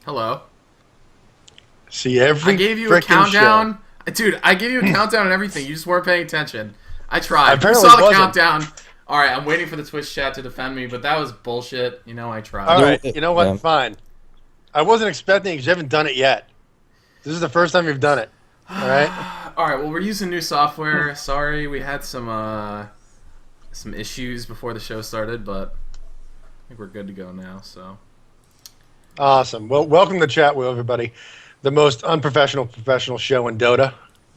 Hello. See I every gave you a freaking show. countdown. Dude, I gave you a countdown and everything. You just weren't paying attention. I tried. You Apparently saw the wasn't. countdown. All right, I'm waiting for the Twitch chat to defend me, but that was bullshit. You know I tried. All There- right, you know what? yeah. Fine. I wasn't expecting it because you haven't done it yet. This is the first time you've done it. All right. All right, well, we're using new software. Sorry, we had some issues before the show started, but I think we're good to go now, so. Awesome. Well, welcome to Chat Wheel, everybody. The most unprofessional professional show in Dota,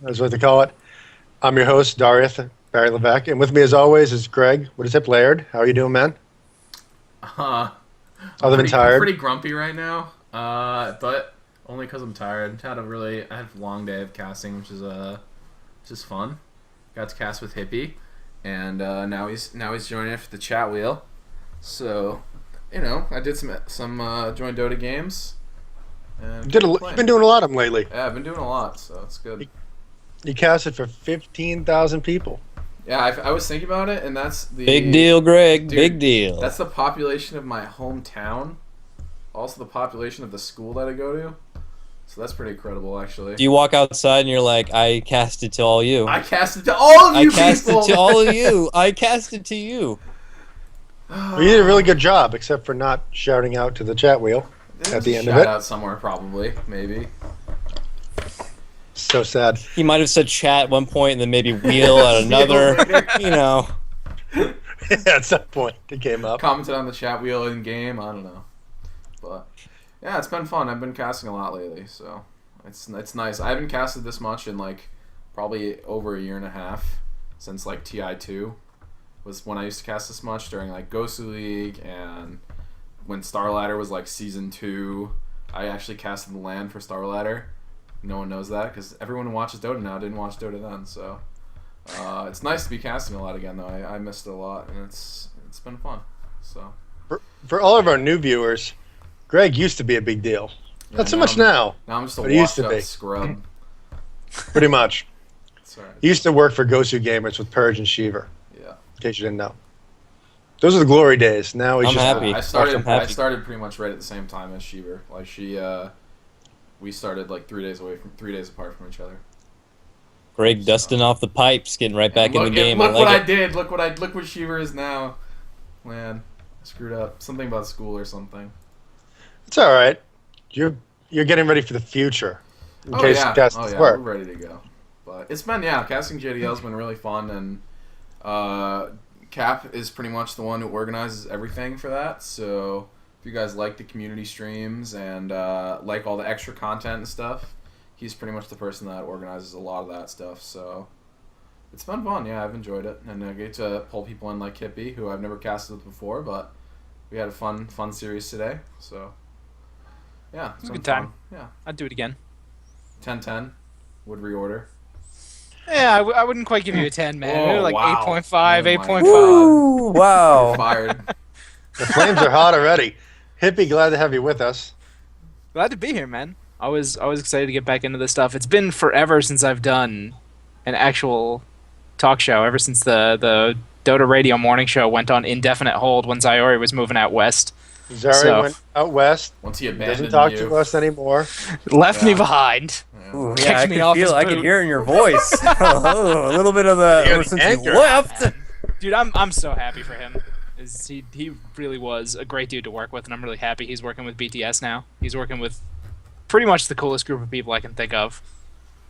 as what they call it. I'm your host, Dareth Barry Levesque, and with me, as always, is Greg. What is it, Laird? How are you doing, man? I'm Other than I'm tired. pretty grumpy right now, but only because I'm tired. I had a long day of casting, which is fun. Got to cast with Hippie, and now he's joining us for the chat wheel. So, I did some joined Dota games. And You've been doing a lot of them lately. Yeah, I've been doing a lot, so it's good. You casted for 15,000 people. Yeah, I was thinking about it, and that's the Big deal, Greg. Dude, Big deal. That's the population of my hometown. Also, the population of the school that I go to. So that's pretty incredible, actually. Do you walk outside and you're like, I cast it to all you. I cast it to all of you I cast people. it to all of you. I cast it to you. Well, you did a really good job, except for not shouting out to the chat wheel at the end of Shout it. out somewhere, probably, maybe. So sad. He might have said chat at one point and then maybe wheel at another. At some point, it came up. Commented on the chat wheel in game. I don't know, but yeah, it's been fun. I've been casting a lot lately, so it's nice. I haven't casted this much in probably over a year and a half since TI2 was when I used to cast this much during Ghostly League and when Starladder was season 2. I actually casted the LAN for Starladder. No one knows that because everyone who watches Dota now didn't watch Dota then. So it's nice to be casting a lot again, though. I missed it a lot, and it's been fun. So For all of our new viewers, Greg used to be a big deal. yeah, Not so much now, Now I'm just a but he used washed to up be. scrub. Pretty much. It's alright. He used to work for Gosu Gamers with Purge and Shiver, Yeah. in case you didn't know. Those are the glory days. Now he's I'm just happy. I started. I'm happy. I started pretty much right at the same time as Sheever. We started 3 days apart from each other. Greg dusting off the pipes, getting right back in the game. Look I what like I it. did. Look what Sheever is now. Man, I screwed up. Something about school or something. It's all right. You're getting ready for the future. In case casts we're work. ready to go. But it's been casting JDL's been really fun, and Cap is pretty much the one who organizes everything for that. So if you guys like the community streams and like all the extra content and stuff, he's pretty much the person that organizes a lot of that stuff. So it's been fun. Yeah, I've enjoyed it, and I get to pull people in like Hippie, who I've never casted with before, but we had a fun series today. So yeah, It was a been good time. fun. Yeah, I'd do it again. 10-10 would reorder. Yeah, I wouldn't quite give you a 10, man. Whoa, Maybe like wow. 8.5, Oh my 8.5. Woo! You're Wow. fired. The flames are hot already. Hippie, glad to have you with us. Glad to be here, man. I was excited to get back into this stuff. It's been forever since I've done an actual talk show, ever since the Dota Radio morning show went on indefinite hold when Zyori was moving out west. Zari So- went out west. Once he Doesn't abandoned talk you. to us anymore. Left me Yeah. behind. Ooh, Kicked yeah, I me could off feel, his I could boot. hear in your voice. Oh, a little bit of the You're ever the since you anchor. left. Dude, I'm so happy for him. He really was a great dude to work with, and I'm really happy he's working with BTS now. He's working with pretty much the coolest group of people I can think of.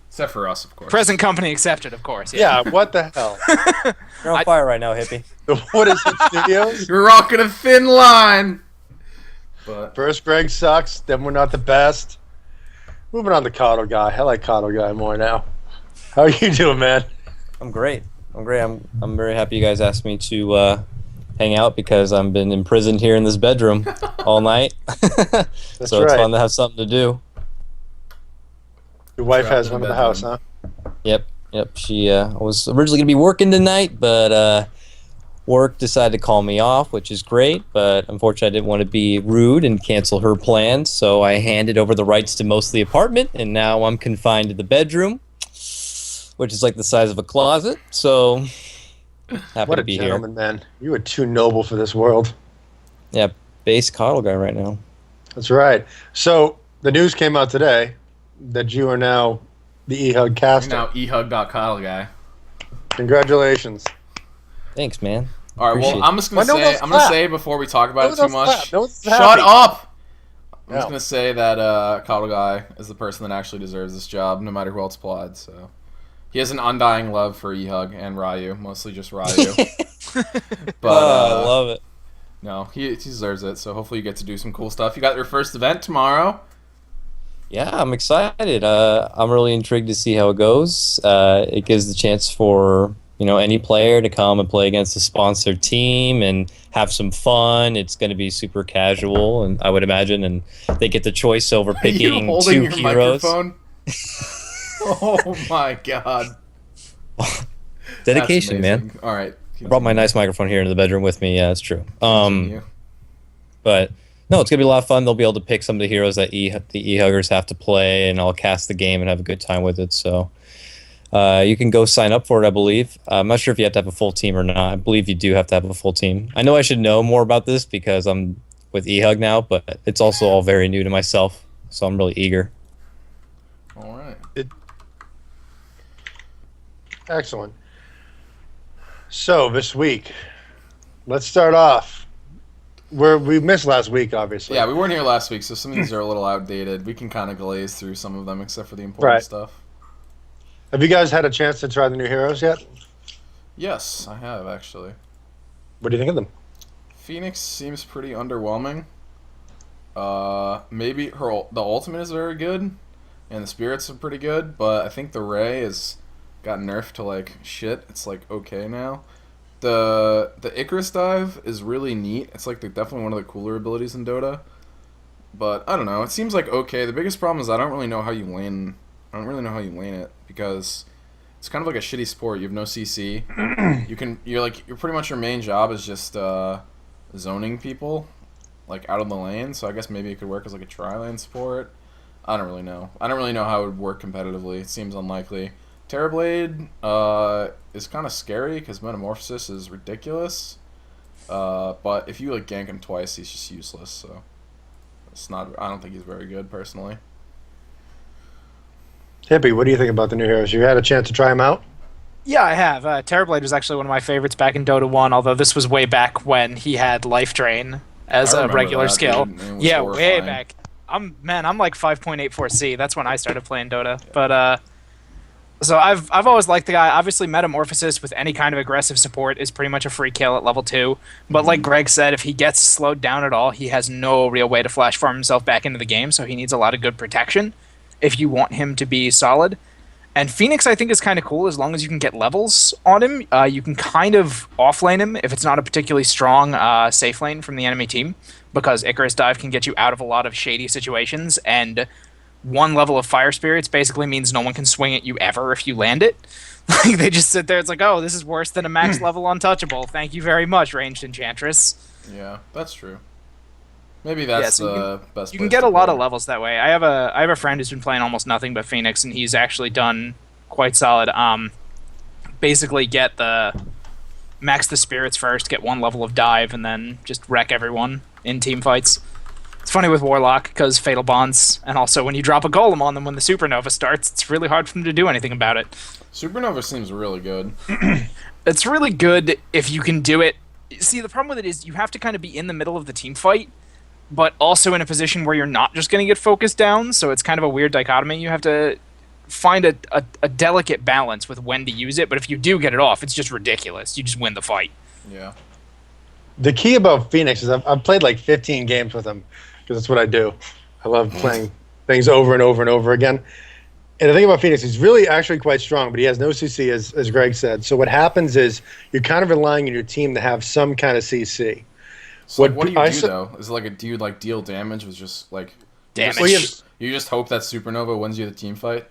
Except for us, of course. Present company accepted, of course. Yeah, what the hell? You're on fire right now, hippie. What is it, Studios? You're rocking a thin line. But First, Greg sucks. Then we're not the best. Moving on to Coddle Guy. I like Coddle Guy more now. How are you doing, man? I'm great. I'm very happy you guys asked me to hang out because I've been imprisoned here in this bedroom all night. That's So it's right. fun to have something to do. Your wife Trapped has in one the in the house, huh? Yep. She was originally gonna be working tonight, but work decided to call me off, which is great. But unfortunately, I didn't want to be rude and cancel her plans, so I handed over the rights to most of the apartment, and now I'm confined to the bedroom, which is like the size of a closet. So happy What to a be here. gentleman, man. You are too noble for this world. Yeah, base coddle guy right now. That's right. So the news came out today that you are now the eHug caster. Now ehug.kyle guy. Congratulations. Thanks, man. All right, Appreciate well, it. I'm just gonna say, before we talk about it too much. Shut Shut up! I'm Yeah. just gonna say that Kyle guy is the person that actually deserves this job, no matter who else applied. So he has an undying love for ehug and Ryu, mostly just Ryu. But I love it. no, he deserves it. So hopefully you get to do some cool stuff. You got your first event tomorrow. Yeah, I'm excited. I'm really intrigued to see how it goes. It gives the chance for any player to come and play against a sponsored team and have some fun. It's going to be super casual, and I would imagine, and they get the choice over Are you picking holding two your heroes. microphone? Oh my god! Dedication, That's man. amazing. All right. I brought my nice microphone here into the bedroom with me. Yeah, it's true. Continue. But no, it's gonna be a lot of fun. They'll be able to pick some of the heroes that the e-huggers have to play, and I'll cast the game and have a good time with it. So you can go sign up for it, I believe. I'm not sure if you have to have a full team or not. I believe you do have to have a full team. I know I should know more about this because I'm with eHug now, but it's also all very new to myself, so I'm really eager. All right. Excellent. So this week, let's start off. We missed last week, obviously. Yeah, we weren't here last week, so some of these are a little outdated. We can kind of glaze through some of them, except for the important Right. stuff. Have you guys had a chance to try the new heroes yet? Yes, I have actually. What do you think of them? Phoenix seems pretty underwhelming. Maybe the ultimate is very good, and the spirits are pretty good, but I think the Ray has got nerfed to like shit. It's like okay now. The Icarus dive is really neat. It's like definitely one of the cooler abilities in Dota. But I don't know. It seems like okay. The biggest problem is I don't really know how you lane. I don't really know how you lane it because it's kind of like a shitty sport. You have no CC. You're pretty much your main job is just zoning people like out of the lane. So I guess maybe it could work as like a tri-lane sport. I don't really know. I don't really know how it would work competitively. It seems unlikely. Terrorblade is kind of scary because Metamorphosis is ridiculous. But if you like gank him twice, he's just useless. So it's not. I don't think he's very good personally. Hippie, what do you think about the new heroes? You had a chance to try them out? Yeah, I have. Terrorblade was actually one of my favorites back in Dota 1, although this was way back when he had Life Drain as I a remember regular that, skill. dude. It was Yeah, way horrifying. back. I'm like 5.84C. That's when I started playing Dota. But so I've always liked the guy. Obviously, Metamorphosis with any kind of aggressive support is pretty much a free kill at level 2. But like Greg said, if he gets slowed down at all, he has no real way to flash farm himself back into the game, so he needs a lot of good protection if you want him to be solid. And Phoenix, I think, is kind of cool as long as you can get levels on him. You can kind of offlane him if it's not a particularly strong safe lane from the enemy team, because Icarus Dive can get you out of a lot of shady situations, and one level of Fire Spirits basically means no one can swing at you ever if you land it. Like they just sit there, it's like, oh, this is worse than a max level Untouchable. Thank you very much, Ranged Enchantress. Yeah, that's true. Maybe that's so the best. You can place get to a lot play. of levels that way. I have a friend who's been playing almost nothing but Phoenix, and he's actually done quite solid. Basically get max the spirits first, get one level of dive, and then just wreck everyone in team fights. It's funny with Warlock because Fatal Bonds, and also when you drop a Golem on them when the Supernova starts, it's really hard for them to do anything about it. Supernova seems really good. It's really good if you can do it. See, the problem with it is you have to kind of be in the middle of the team fight, but also in a position where you're not just going to get focused down, so it's kind of a weird dichotomy. You have to find a delicate balance with when to use it, but if you do get it off, it's just ridiculous. You just win the fight. Yeah. The key about Phoenix is I've played like 15 games with him because that's what I do. I love playing things over and over and over again. And the thing about Phoenix, he's really actually quite strong, but he has no CC, as Greg said. So what happens is you're kind of relying on your team to have some kind of CC. So What what do you I do said- though? Is it like do you like deal damage with just like Damage. Well, You just hope that Supernova wins you the team fight.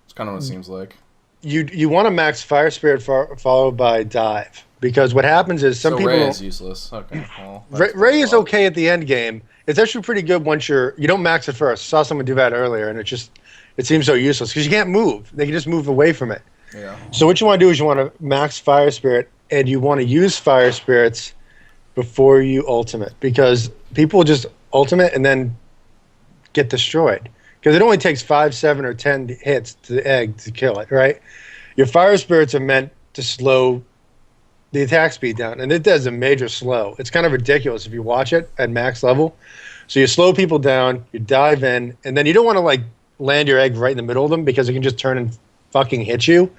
It's kind of what it seems like. you want to max Fire Spirit followed by Dive because what happens is some So people Ray is useless. Okay. Well, Ray is okay at the end game. It's actually pretty good once you don't max it first. I saw someone do that earlier, and it seems so useless because you can't move. They can just move away from it. Yeah. So what you want to do is you want to max Fire Spirit, and you want to use Fire Spirits before you ultimate because people just ultimate and then get destroyed. Because it only takes 5, 7, or 10 hits to the egg to kill it, right? Your fire spirits are meant to slow the attack speed down, and it does a major slow. It's kind of ridiculous if you watch it at max level. So you slow people down, you dive in, and then you don't want to like land your egg right in the middle of them because it can just turn and fucking hit you.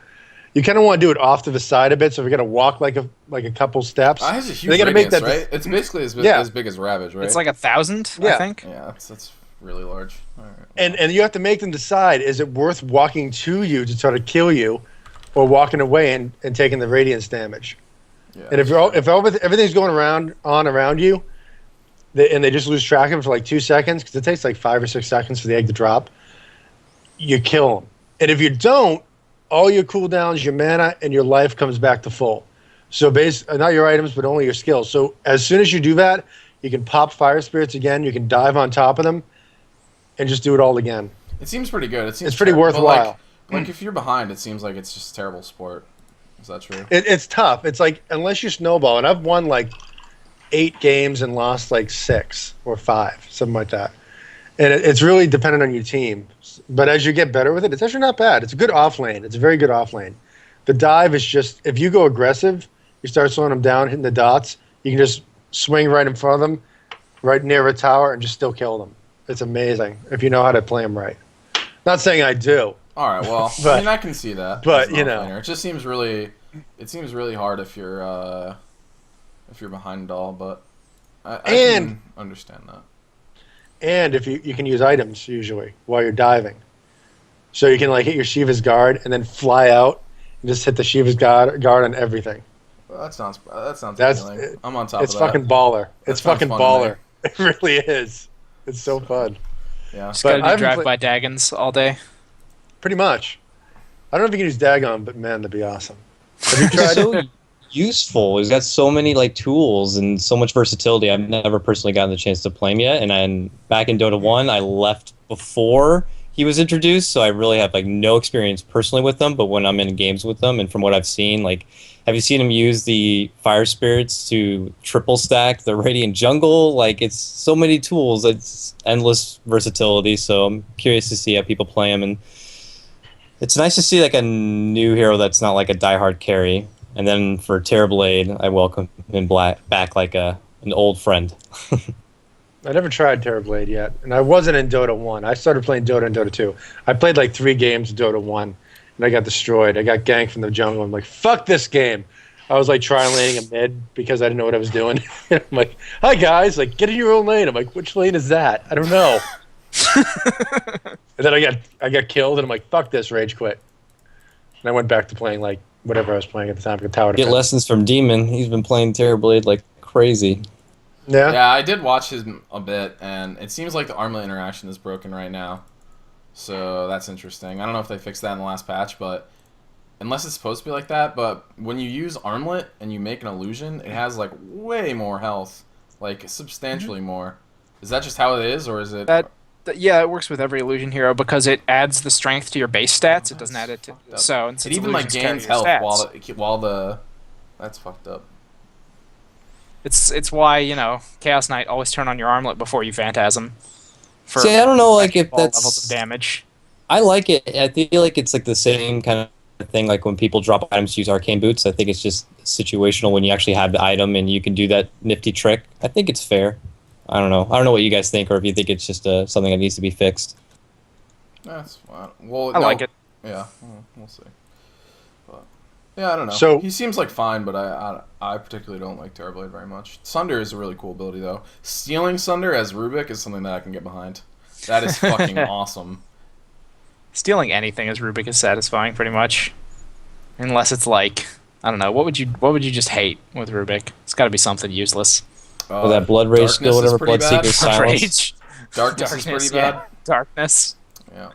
You kind of want to do it off to the side a bit, so we got to walk like a couple steps. It has a huge they gotta radius, make that right? It's basically as big as Ravage, right? It's like 1,000, I Yeah. think. yeah, that's really large. All right. And you have to make them decide: is it worth walking to you to try to kill you, or walking away and taking the radiance damage? Yeah, And if everything's going around you, and they just lose track of it for like 2 seconds, because it takes like 5 or 6 seconds for the egg to drop, you kill them. And if you don't, all your cooldowns, your mana, and your life comes back to full. So not your items, but only your skills. So as soon as you do that, you can pop fire spirits again. You can dive on top of them, and just do it all again. it seems pretty good. It seems It's pretty but, worthwhile. Like if you're behind, it seems like it's just terrible sport. Is that true? It's tough. It's like unless you snowball, and I've won like 8 games and lost like 6 or 5, something like that. And it's really dependent on your team. But as you get better with it, it's actually not bad. It's a good off lane. It's a very good off lane. The dive is just, if you go aggressive, you start slowing them down, hitting the dots, you can just swing right in front of them, right near a tower, and just still kill them. It's amazing if you know how to play them right. Not saying I do. All right. Well, But- I mean, I can see that. but, as an you know. offlaner. It just seems really, hard if you're behind it all. But I can understand that. And if you can use items usually while you're diving. So you can like hit your Shiva's guard and then fly out and just hit the Shiva's guard on everything. Well, that sounds That's- appealing. I'm on top It's of that. fucking baller. That It's sounds fucking fun to baller. It really is. It's so fun. Yeah. Just But gotta I do haven't drive-by Daggons all day. Pretty much. I don't know if you can use Dagon, but man, that'd be awesome. Have you tried It's it? so useful. He's got so many like tools and so much versatility. I've never personally gotten the chance to play him yet. And then back in Dota 1, I left before he was introduced, so I really have like no experience personally with them. But when I'm in games with them, and from what I've seen, like, have you seen him use the fire spirits to triple stack the Radiant Jungle? Like, it's so many tools. It's endless versatility. So I'm curious to see how people play him, and it's nice to see like a new hero that's not like a diehard carry. And then for Terrorblade, I welcome him back like an old friend. I never tried Terrorblade yet, and I wasn't in Dota 1. I started playing Dota in Dota 2. I played like 3 games of Dota 1, and I got destroyed. I got ganked from the jungle. I'm like, fuck this game. I was like trial-laning a mid because I didn't know what I was doing. I'm like, hi guys, like get in your own lane. I'm like, which lane is that? I don't know. And then I got killed, and I'm like, fuck this, rage quit. And I went back to playing like whatever I was playing at the time, like Tower Get Defense. lessons from Demon. He's been playing Terrorblade like crazy. Yeah. Yeah, I did watch his a bit, and it seems like the armlet interaction is broken right now. So that's interesting. I don't know if they fixed that in the last patch, but unless it's supposed to be like that. But when you use armlet and you make an illusion, it has like way more health, like substantially more. Is that just how it is, or is it? Yeah, it works with every illusion hero because it adds the strength to your base stats. It doesn't add it to up. so. And It since even like illusions carry gains your health stats, while the. That's fucked up. It's why Chaos Knight always turn on your armlet before you Phantasm. For See, I don't know, like if all levels that's. of damage. I like it. I feel like it's like the same kind of thing. Like when people drop items to use arcane boots, I think it's just situational when you actually have the item and you can do that nifty trick. I think it's fair. I don't know. I don't know what you guys think, or if you think it's just something that needs to be fixed. That's fine. Well, I like it. Yeah, we'll see. But yeah, I don't know. So- he seems like fine, but I particularly don't like Terrorblade very much. Sunder is a really cool ability though. Stealing Sunder as Rubik is something that I can get behind. That is fucking awesome. Stealing anything as Rubik is satisfying, pretty much. Unless it's like, I don't know, what would you just hate with Rubik? It's got to be something useless. Or that Blood Rage skill, Darkness is whatever, pretty Blood bad. Seeker Silence. Rage. Darkness is pretty bad. Darkness. Yeah.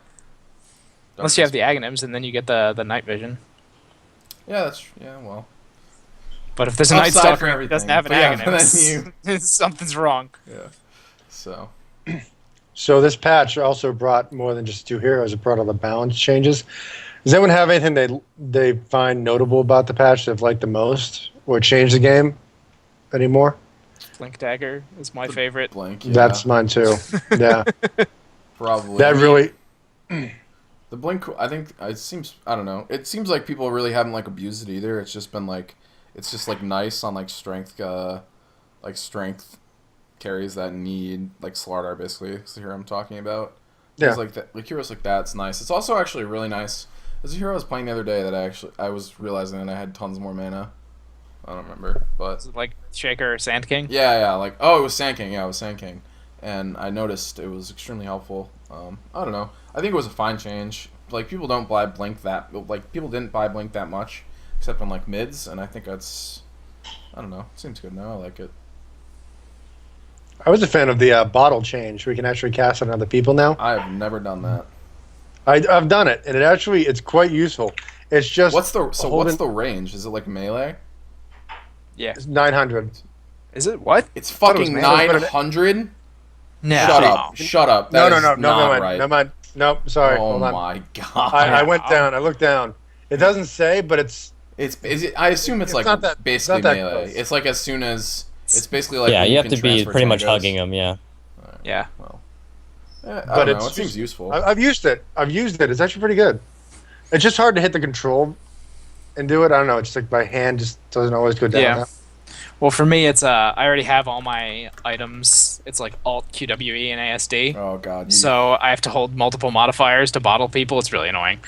Unless you have the Aghanims, and then you get the night vision. Yeah, well. But if there's a Night Upside Stalker for that doesn't have an everything. But yeah, Aghanim, something's wrong. Yeah. So. So this patch also brought more than just 2 heroes. It brought all the balance changes. Does anyone have anything they find notable about the patch they've liked the most, or changed the game anymore? Blink Dagger is my favorite. Blank. Yeah. That's mine too. Yeah. Probably. That really. The blink, I think it seems. I don't know. It seems like people really haven't like abused it either. It's just been like, it's just like nice on like strength carries that need like Slardar basically. Is the hero I'm talking about. Yeah. It's like that, like heroes like that's nice. It's also actually really nice. There's a hero I was playing the other day that I was realizing that I had tons more mana. I don't remember, but Is it like Shaker or Sand King? yeah, like it was Sand King. Yeah, it was Sand King, and I noticed it was extremely helpful. I don't know. I think it was a fine change. Like people don't buy blink that people didn't buy blink that much, except on like mids, and I think that's I don't know. It seems good now. I like it. I was a fan of the bottle change. We can actually cast on other people now. I have never done that. I've done it, and it's quite useful. It's just What's the range? Is it like melee? Yeah. 900. Is it what? It's thought it was fucking melee, but 900. No. Shut up. No, That is never not mind. right. Never mind. Nope, sorry. Oh Hold on. my god. I went down. I looked down. It doesn't say, but it's I assume it's like not that- basically it's not that melee. close. It's like as soon as it's basically like Yeah, when you have can to be transfer pretty much tornadoes. hugging them. Yeah. Yeah. Well, I But don't know. it's It seems just- useful. I've used it. It's actually pretty good. It's just hard to hit the control and do it. I don't know. It's just like my hand just doesn't always go down. Yeah. Well, for me, it's I already have all my items. It's like Alt, QWE, and ASD. Oh god. So I have to hold multiple modifiers to bottle people. It's really annoying.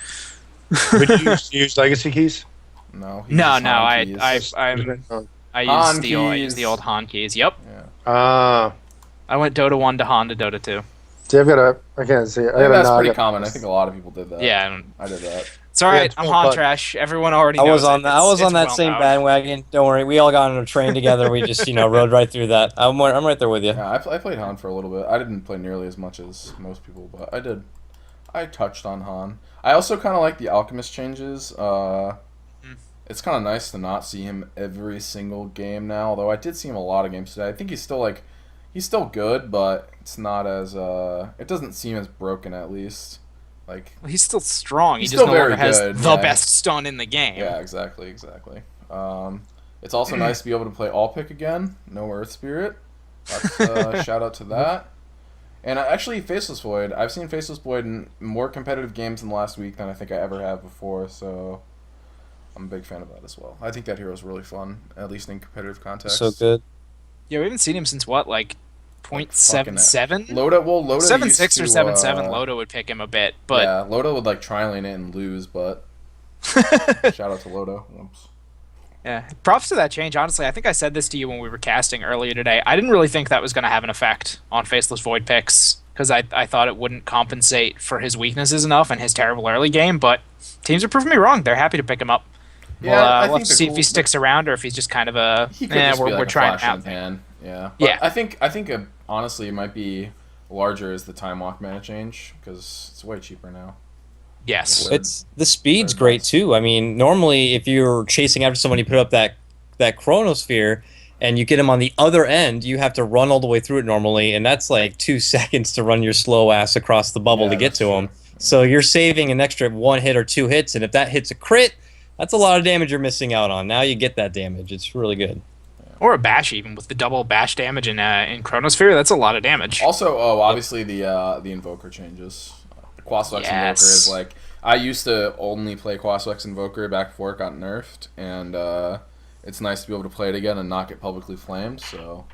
Would you use legacy keys? No. he No, uses no, Han keys. I Han use keys. the old Han keys. Yep. Ah. I went Dota 1 to Han to Dota 2. See, I can't see it. I Yeah, got a that's nod. pretty common. I think a lot of people did that. Yeah. I did that. It's alright. Yeah, I'm 12 Han bucks. trash. Everyone already I knows was on it. that. I was It's on that well same known. bandwagon. Don't worry, we all got on a train together. We just rode right through that. I'm right there with you. Yeah, I played Han for a little bit. I didn't play nearly as much as most people, but I did. I touched on Han. I also kind of like the Alchemist changes. It's kind of nice to not see him every single game now, although I did see him a lot of games today. I think he's still good, but it's not as it doesn't seem as broken at least. Like Well, he's still strong. He's he just still no longer very has good, the yeah. best stun in the game. yeah, exactly. It's also nice to be able to play all pick again. No Earth Spirit. That's shout out to that. And actually, Faceless Void. I've seen Faceless Void in more competitive games in the last week than I think I ever have before. So I'm a big fan of that as well. I think that hero is really fun, at least in competitive context. So good. Yeah, we haven't seen him since what, like 0.77? Loda 7.6 or used 7.7. to, Loda would pick him a bit, but yeah, Loda would like tri-lane it and lose, but shout out to Loda. Whoops. yeah. Props to that change. Honestly, I think I said this to you when we were casting earlier today. I didn't really think that was going to have an effect on Faceless Void picks because I thought it wouldn't compensate for his weaknesses enough and his terrible early game, but teams are proving me wrong. They're happy to pick him up. Yeah, We'll I have think to see if he sticks around or if he's just kind of a He could just be like we're a trying flash in out. the pan. Yeah. Yeah. But I think honestly it might be larger as the time walk mana change because it's way cheaper now. Yes. It's the speed's Very great nice. too. I mean, normally if you're chasing after somebody, put up that chronosphere, and you get him on the other end, you have to run all the way through it normally, and that's like 2 seconds to run your slow ass across the bubble Yeah, to get that's to him. true. So you're saving an extra 1 hit or 2 hits, and if that hits a crit, that's a lot of damage you're missing out on. Now you get that damage. It's really good. Or a bash even with the double bash damage in Chronosphere. That's a lot of damage. Also, obviously the Invoker changes. Quaswex Yes. Invoker is like I used to only play Quaswex Invoker back before it got nerfed, and it's nice to be able to play it again and not get publicly flamed. So,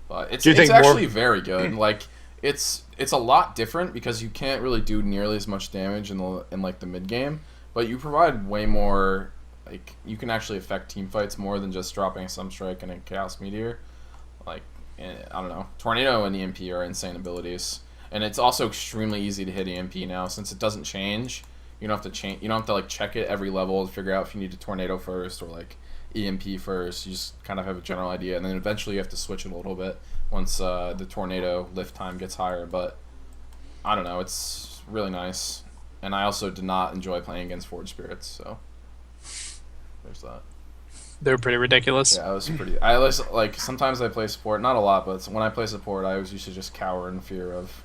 but it's Do you think actually very good. Like it's a lot different because you can't really do nearly as much damage in the mid game, but you provide way more. Like you can actually affect team fights more than just dropping a Sunstrike and a Chaos Meteor. Like I don't know, Tornado and EMP are insane abilities, and it's also extremely easy to hit EMP now since it doesn't change. You don't have to change. You don't have to like check it every level to figure out if you need to Tornado first or like EMP first. You just kind of have a general idea, and then eventually you have to switch it a little bit once the Tornado lift time gets higher. But I don't know, it's really nice, and I also did not enjoy playing against Forge Spirits, so. There's that. They're pretty ridiculous. Yeah, I was like sometimes I play support, not a lot, but when I play support, I always used to just cower in fear of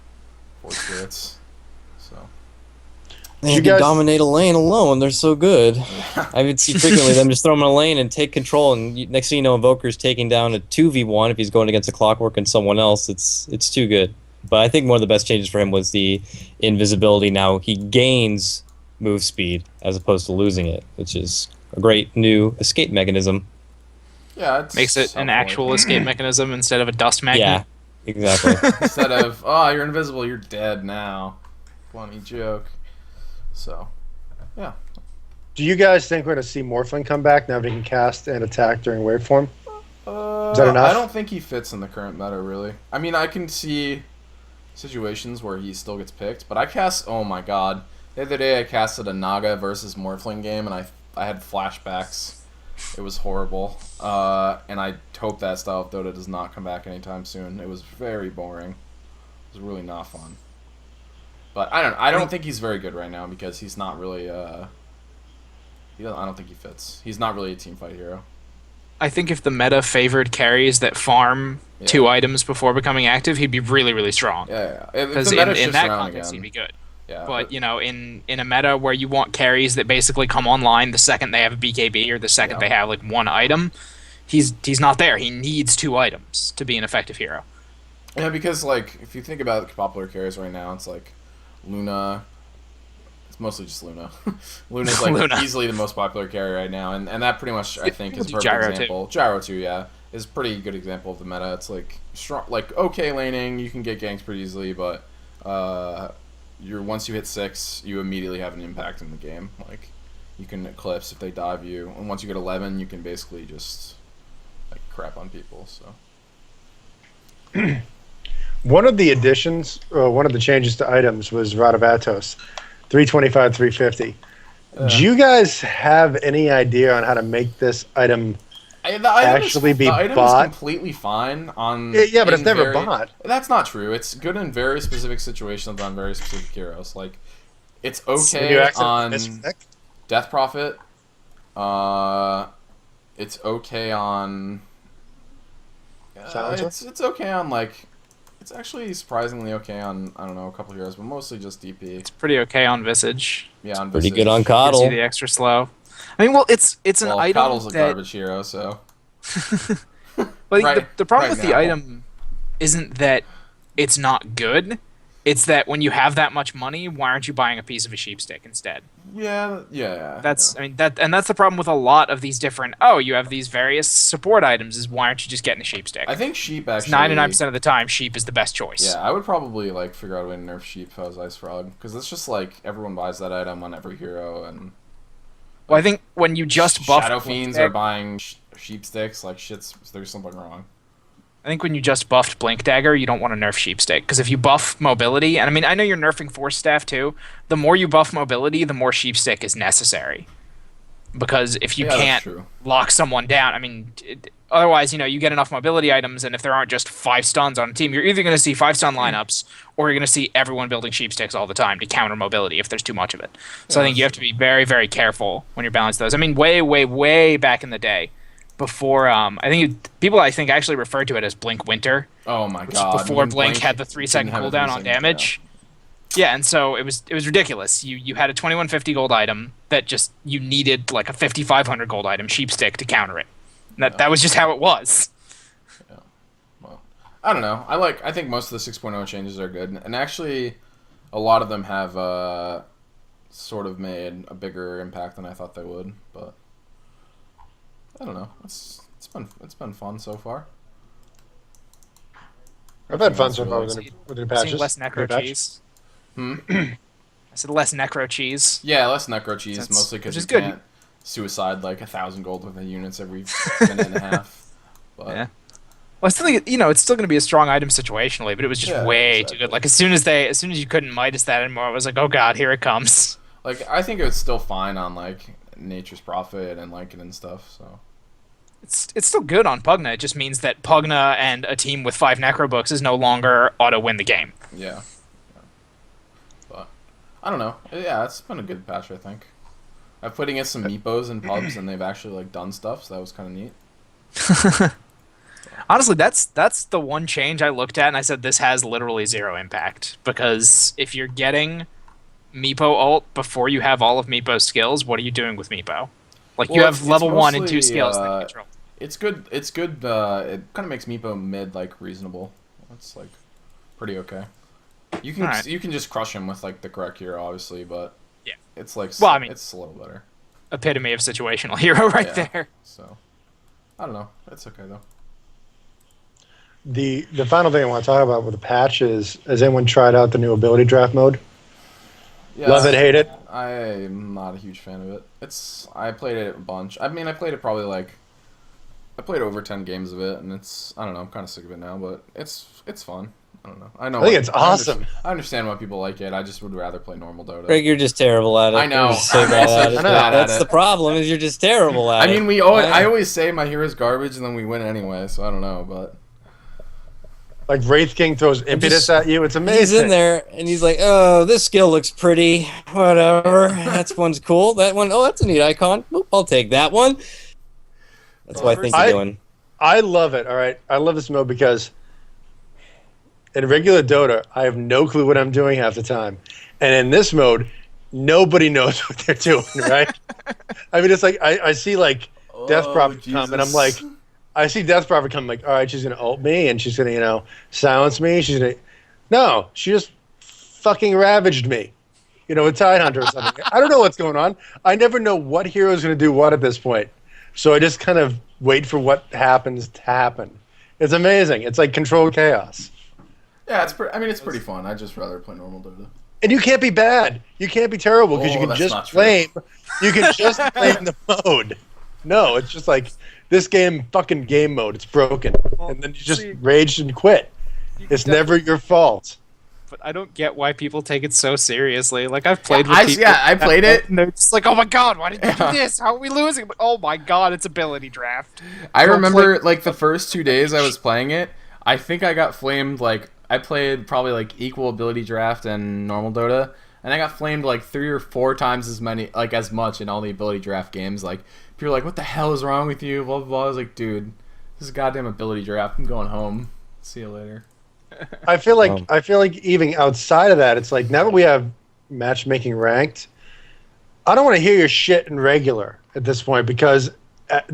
Forge Spirits. So They You can guys- dominate a lane alone. They're so good. I would see frequently them just throw him in a lane and take control, and next thing you know, Invoker's taking down a 2v1 if he's going against a Clockwork and someone else. It's too good. But I think one of the best changes for him was the invisibility. Now he gains move speed as opposed to losing it, which is a great new escape mechanism. Yeah, it's Makes it an helpful. actual escape mechanism instead of a dust magnet. Yeah, exactly. Instead of, oh, you're invisible, you're dead now. Funny joke. So, yeah. Do you guys think we're going to see Morphling come back now that he can cast and attack during waveform? Is that enough? I don't think he fits in the current meta, really. I mean, I can see situations where he still gets picked, but I cast, oh my god. The other day I casted a Naga versus Morphling game, and I had flashbacks. It was horrible. And I hope that style of Dota does not come back anytime soon. It was very boring. It was really not fun. But I don't think he's very good right now because he's not really I don't think he fits. He's not really a team fight hero. I think if the meta favored carries that farm Yeah. 2 items before becoming active, he'd be really, really strong. Yeah. If Because the meta in shifts that around context, again, he'd be good. yeah. But you know, in a meta where you want carries that basically come online the second they have a BKB or the second Yeah. they have like 1 item, he's not there. He needs 2 items to be an effective hero. Yeah, because like if you think about the popular carries right now, it's like Luna. It's mostly just Luna. Luna's like Luna. easily the most popular carry right now, and that pretty much I think is a perfect Gyro too. example. Gyro too, yeah, is a pretty good example of the meta. It's like strong, like okay laning, you can get ganks pretty easily, but once you hit 6, you immediately have an impact in the game. Like you can eclipse if they dive you, and once you get 11, you can basically just like crap on people. So. One of the additions, one of the changes to items was Radavatos, 325, 350. Do you guys have any idea on how to make this item? The item Actually is, be the item bought? is completely fine on. Yeah, but it's in never bought. That's not true. It's good in very specific situations on very specific heroes. Like, it's When okay you accidentally on miss a deck? Death Prophet. It's okay on. Silencer? It's okay on like. It's actually surprisingly okay on I don't know a couple heroes, but mostly just DP. It's pretty okay on Visage. Yeah, on Pretty Visage. good on Gives you Coddle. the extra slow. I mean, well, it's an Well, item Coddle's a that. garbage hero, so. But Right- the problem right with the now. item isn't that it's not good. It's that when you have that much money, why aren't you buying a piece of a sheep stick instead? Yeah. That's I mean that's the problem with a lot of these different. Oh, you have these various support items. Is why aren't you just getting a sheep stick? I think sheep actually. 99% of the time, sheep is the best choice. Yeah, I would probably like figure out a way to nerf sheep if I was Ice Frog because it's just like everyone buys that item on every hero and. Well, I think when you just buff Shadow Blink Fiends Dagger- are buying sheep sticks like there's something wrong. I think when you just buffed Blink Dagger, you don't want to nerf Sheep Stick because if you buff mobility, and I mean I know you're nerfing Force Staff too. The more you buff mobility, the more Sheep Stick is necessary. Because if you Yeah, that's can't true. lock someone down, I mean, otherwise you get enough mobility items, and if there aren't just 5 stuns on a team, you're either going to see 5 stun lineups, or you're going to see everyone building Sheep Sticks all the time to counter mobility if there's too much of it. So I think you have to be very, very careful when you're balancing those. I mean, way, way, way back in the day. Before people actually referred to it as Blink Winter, Oh my which god! before when Blink had the 3-second didn't have a cooldown on 3-second, damage. Yeah, and so it was ridiculous. You had a 2150 gold item that just you needed like a 5500 gold item sheep stick to counter it. And that was just how it was. Well, I don't know. I think most of the 6.0 changes are good, and actually, a lot of them have sort of made a bigger impact than I thought they would. But I don't know. It's been fun so far. I've had fun That's so far really- with the Seeing patches. less necro Patch. cheese. Hmm. I said less necro cheese. Yeah, less necro cheese, That's- mostly because which you is good. can't suicide like 1,000 gold with the units every minute and a half. But Yeah. Well, I still think it's still going to be a strong item situationally, but it was just Yeah, way exactly. too good. Like as soon as you couldn't Midas that anymore, I was like, oh god, here it comes. like I think it's still fine on like Nature's Prophet and Lycan and stuff. So It's still good on Pugna. It just means that Pugna and a team with 5 necro books is no longer auto win the game. yeah. But I don't know. Yeah, it's been a good patch. I think I've put against some Meepos and pubs, and they've actually like done stuff. So that was kind of neat. Honestly, that's the one change I looked at and I said this has literally 0 impact because if you're getting Meepo ult before you have all of Meepo's skills, what are you doing with Meepo? Like you Well, have it's level 1 and 2 mostly, skills that control. It's good. It's good. It kind of makes Meepo mid like reasonable. It's like pretty okay. You can Alright. you can just crush him with like the correct hero, obviously, but Yeah. it's like Well, I mean- it's a little better. Epitome of situational hero right Yeah. there. So I don't know. It's okay though. The final thing I want to talk about with the patch is, has anyone tried out the new ability draft mode? Yeah, Love it, hate it? I'm not a huge fan of it. I played it a bunch. I mean, I played it probably like I played over 10 games of it, and I don't know. I'm kind of sick of it now, but it's fun. I don't know. I know. I think it's awesome. I understand why people like it. I just would rather play normal Dota. Greg, you're just terrible at it. I know. You're just so bad at it. I know. Bad at That's it. the problem. Is you're just terrible at I it. mean, I always say my hero's garbage, and then we win anyway. So I don't know, but Like Wraith King throws impetus at you. It's amazing. He's in there and he's like, "Oh, this skill looks pretty. Whatever. That one's cool. That one, oh, that's a neat icon. Oop, I'll take that one." That's what I think you're doing. I love it. All right, I love this mode because in regular Dota, I have no clue what I'm doing half the time, and in this mode, nobody knows what they're doing. Right? I mean, it's like I see like Death Prophet come, and I'm like, I see Death Prophet come, like, all right, she's gonna ult me, and she's gonna silence me. No, she just fucking ravaged me. With Tidehunter or something. I don't know what's going on. I never know what hero is gonna do what at this point. So I just kind of wait for what happens to happen. It's amazing. It's like controlled chaos. yeah, it's pretty fun. I'd just rather play normal Dota. And you can't be bad. You can't be terrible because Oh, you can that's just not true. blame. You can just blame the mode. No, it's just like this fucking game mode. It's broken, and then you just rage and quit. It's never your fault. But I don't get why people take it so seriously. Like, I've played with I people. I played it. And they're just like, oh my god, why did you Yeah. do this? How are we losing? I'm like, oh my god, it's ability draft. I Don't remember play- like the first 2 days I was playing it. I think I got flamed like I played probably like equal ability draft and normal Dota, and I got flamed like 3 or 4 times as much in all the ability draft games. Like people were like, "What the hell is wrong with you?" Blah blah blah. I was like, "Dude, this is goddamn ability draft. I'm going home. See you later." I feel like even outside of that, it's like now that we have matchmaking ranked, I don't want to hear your shit in regular at this point because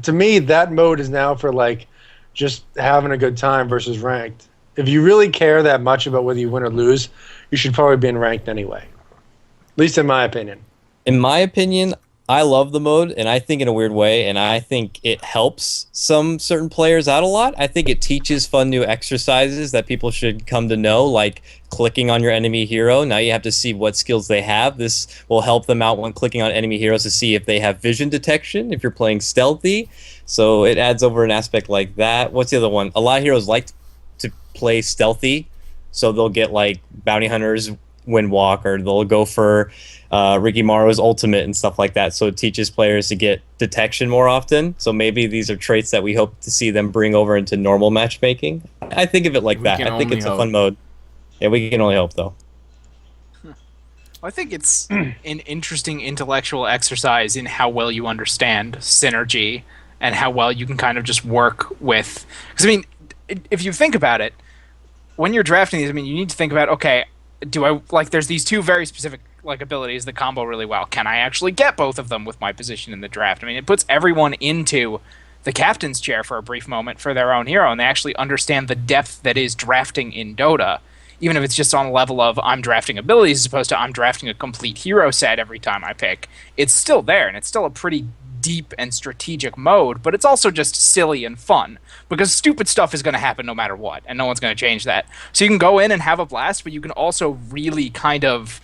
to me that mode is now for like just having a good time versus ranked. If you really care that much about whether you win or lose, you should probably be in ranked anyway. At least in my opinion. In my opinion, I love the mode, and I think in a weird way, and I think it helps some certain players out a lot. I think it teaches fun new exercises that people should come to know, like clicking on your enemy hero. Now you have to see what skills they have. This will help them out when clicking on enemy heroes to see if they have vision detection, if you're playing stealthy. So it adds over an aspect like that. What's the other one? A lot of heroes like to play stealthy, so they'll get like Bounty Hunter's Windwalk, or they'll go for Ricky Morrow's ultimate and stuff like that. So it teaches players to get detection more often. So maybe these are traits that we hope to see them bring over into normal matchmaking. I think of it like We that. can I think only it's a hope. fun mode. Yeah, we can only hope though. I think it's an interesting intellectual exercise in how well you understand synergy and how well you can kind of just work with. Because, I mean, if you think about it, when you're drafting these, I mean, you need to think about, okay, there's these two very specific, abilities that combo really well. Can I actually get both of them with my position in the draft? I mean, it puts everyone into the captain's chair for a brief moment for their own hero, and they actually understand the depth that is drafting in Dota. Even if it's just on a level of I'm drafting abilities as opposed to I'm drafting a complete hero set every time I pick, it's still there, and it's still a pretty deep and strategic mode, but it's also just silly and fun, because stupid stuff is going to happen no matter what, and no one's going to change that. So you can go in and have a blast, but you can also really kind of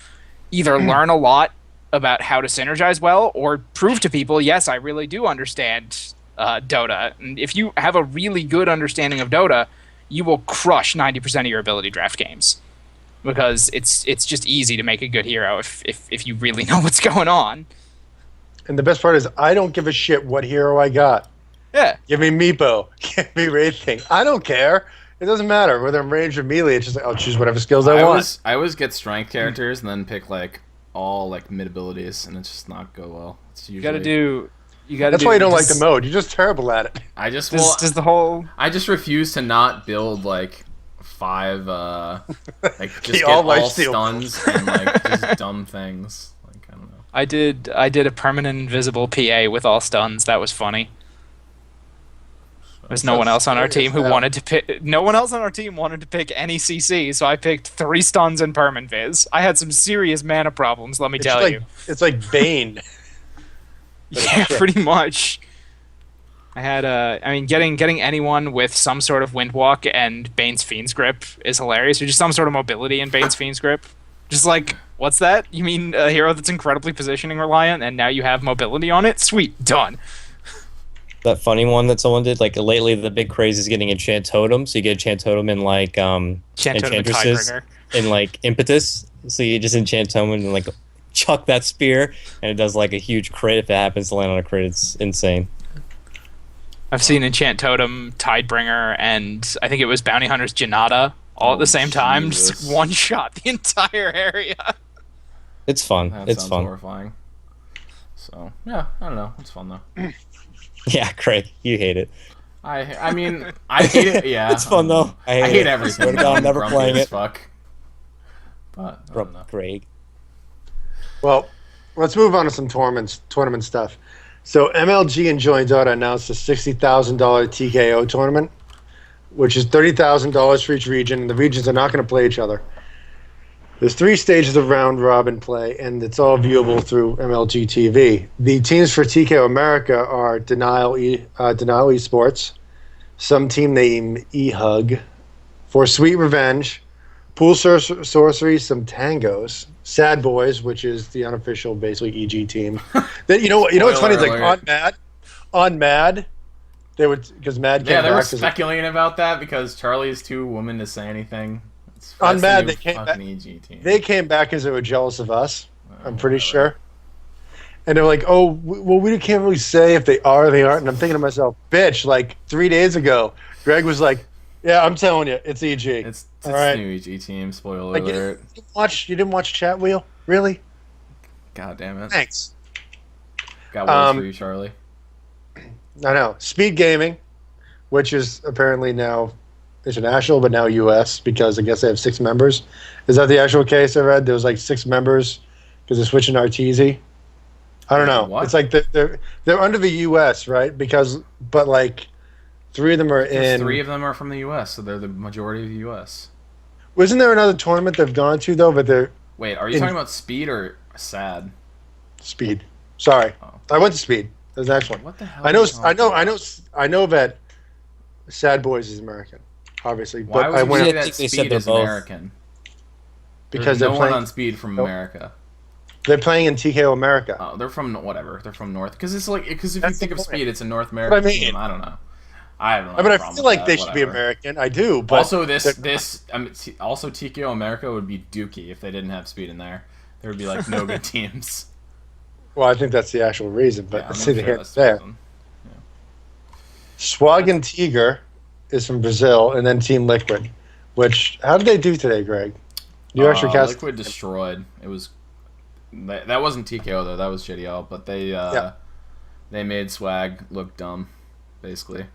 either learn a lot about how to synergize well, or prove to people, yes, I really do understand Dota. And if you have a really good understanding of Dota, you will crush 90% of your ability draft games, because it's just easy to make a good hero if you really know what's going on. And the best part is I don't give a shit what hero I got. Yeah. Give me Meepo. Give me Wraith King. I don't care. It doesn't matter whether I'm ranged or melee. It's just like I'll choose whatever skills I want. I always get strength characters and then pick like all like mid abilities, and it's just not go well. It's usually That's why you don't like the mode. You're just terrible at it. I just Does the whole I just refuse to not build like 5 like just get all all lifesteal stuns and like just dumb things. Like I don't know. I did a permanent invisible PA with all stuns. That was funny. There's no one sounds else on our team who serious now. wanted to pick. No one else on our team wanted to pick any CC, so I picked 3 stuns and Permanviz. I had some serious mana problems, let me tell you. It's like Bane. Yeah, pretty much. I had getting anyone with some sort of Windwalk and Bane's Fiend's Grip is hilarious, or just some sort of mobility in Bane's Fiend's Grip. Just like, what's that? You mean a hero that's incredibly positioning reliant, and now you have mobility on it? Sweet, done. That funny one that someone did, like lately, the big craze is getting Enchant Totem. So you get Enchant Totem in like Enchant Totem and Enchantresses, Tidebringer. in like Impetus. So you just Enchant Totem and like chuck that spear, and it does like a huge crit. If it happens to land on a crit, it's insane. I've seen Enchant Totem, Tidebringer, and I think it was Bounty Hunter's Janata all at the same time. Jesus. Just one shot the entire area. It's fun. That It's sounds fun. horrifying. So yeah, I don't know. It's fun though. Yeah, Craig, you hate it. I mean, I hate it. Yeah, It's fun though. I hate everything. Swear to God, I'm never grumpy playing as it. Fuck. But I don't know. Craig. Well, let's move on to some tournament stuff. So MLG and Join Dota announced a $60,000 TKO tournament, which is $30,000 for each region, and the regions are not going to play each other. There's 3 stages of round robin play, and it's all viewable through MLG TV. The teams for TKO America are Denial Esports, some team name eHug, For Sweet Revenge, Pool Sorcery, some Tangos, Sad Boys, which is the unofficial, basically EG team. Then you know what's funny? It's like Spoiler on Mad, they would because Mad came Yeah, they were back as a- speculating about that because Charlie's too woman to say anything. On That's the Mad, new they came fucking back- EG team. They came back because they were jealous of us. I'm pretty whatever. sure. And they're like, "Oh, well, we can't really say if they are or they aren't." And I'm thinking to myself, "Bitch!" Like 3 days ago, Greg was like, "Yeah, I'm telling you, it's EG." It's All right. new EG team. Spoiler Like, alert. you didn't watch Chat Wheel, really? God damn it. Thanks. Got words for you, Charlie. I know. Speed Gaming, which is apparently now international, but now U.S. because I guess they have 6 members. Is that the actual case I read? There was like 6 members because they're switching to RTZ. I don't know. What? It's like they're under the U.S. right? But like 3 of them are in. 3 of them are from the U.S., so they're the majority of the U.S. Wasn't there another tournament they've gone to though? But they're Wait, are you talking about Speed or Sad? Speed. Sorry, Oh. I went to Speed. That's the next one. What the hell? I are know. you talking I know that Sad Boys is American, obviously. Why But would I you went say I that think they said Speed they're is both. American? because There's they're no one playing. on Speed from Nope. America. They're playing in TKO America. Oh, they're from whatever. They're from North. Because if That's you the think of point. Speed, it's a North American I mean. team. I don't know. I have no I mean, I problem feel with like that, they should be whatever. American. I do, but Also, they're- also TKO America would be Dookie if they didn't have Speed in there. There would be like no good teams. well, I think that's the actual reason. But Yeah, I'm see not the sure hit that's the there. reason. Swagan Tiger is from Brazil, and then Team Liquid. Which how did they do today, Greg? You actually cast. Liquid destroyed. It was that wasn't TKO though. That was JDL. But they made Swag look dumb, basically.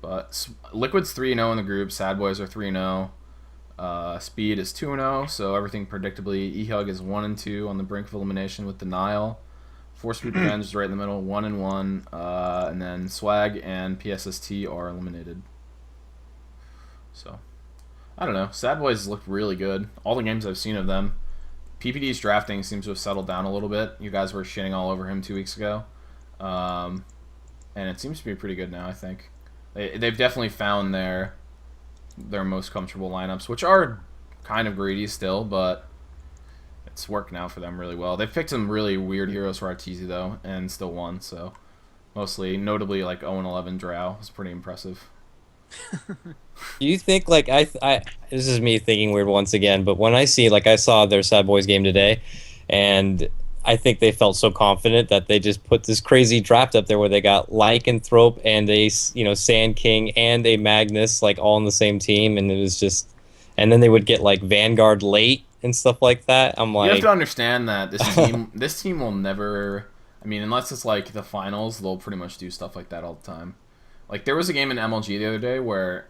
But Liquid's 3-0 in the group. Sad Boys are 3-0. Speed is 2-0. So everything predictably. eHug is 1-2 on the brink of elimination with Denial. Force Speed Revenge is right in the middle, 1-1. And then Swag and PSST are eliminated. So I don't know. Sad Boys looked really good. All the games I've seen of them. PPD's drafting seems to have settled down a little bit. You guys were shitting all over him 2 weeks ago. And it seems to be pretty good now, I think. They've definitely found their most comfortable lineups, which are kind of greedy still, but it's worked now for them really well. They've picked some really weird heroes for Arteezy, though, and still won, so notably like 0-11 Drow was pretty impressive. Do you think like I this is me thinking weird once again, but when I saw their Sad Boys game today, and I think they felt so confident that they just put this crazy draft up there where they got Lycanthrope and a Sand King and a Magnus like all on the same team, and it was just, and then they would get like Vanguard late and stuff like that. I'm You have like, to understand that this team will never. I mean, unless it's like the finals, they'll pretty much do stuff like that all the time. Like there was a game in MLG the other day where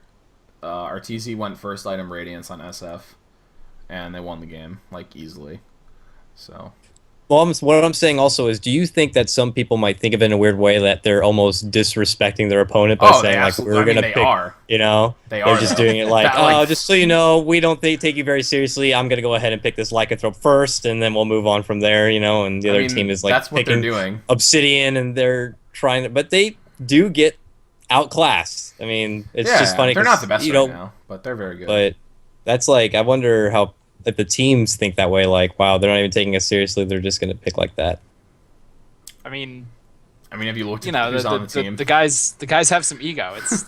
Arteezy went first item Radiance on SF, and they won the game like easily. So Well, what I'm saying also is, do you think that some people might think of it in a weird way that they're almost disrespecting their opponent by Oh, they saying like absolutely. we're I mean, gonna they pick, are. you know, They they're are just though. doing it like, That, like, oh, just so you know, we don't take you very seriously. I'm gonna go ahead and pick this lycanthrope first, and then we'll move on from there, you know. And the other team is like that's what they're picking doing. Obsidian, and they're trying to, but they do get outclassed. I mean, it's just funny. They're 'cause, not the best you right know, now, but they're very good. but that's like, I wonder how if the teams think that way. Like, wow, they're not even taking us seriously. They're just gonna pick like that. I mean, have you looked you at know, who's on the team? the guys have some ego. It's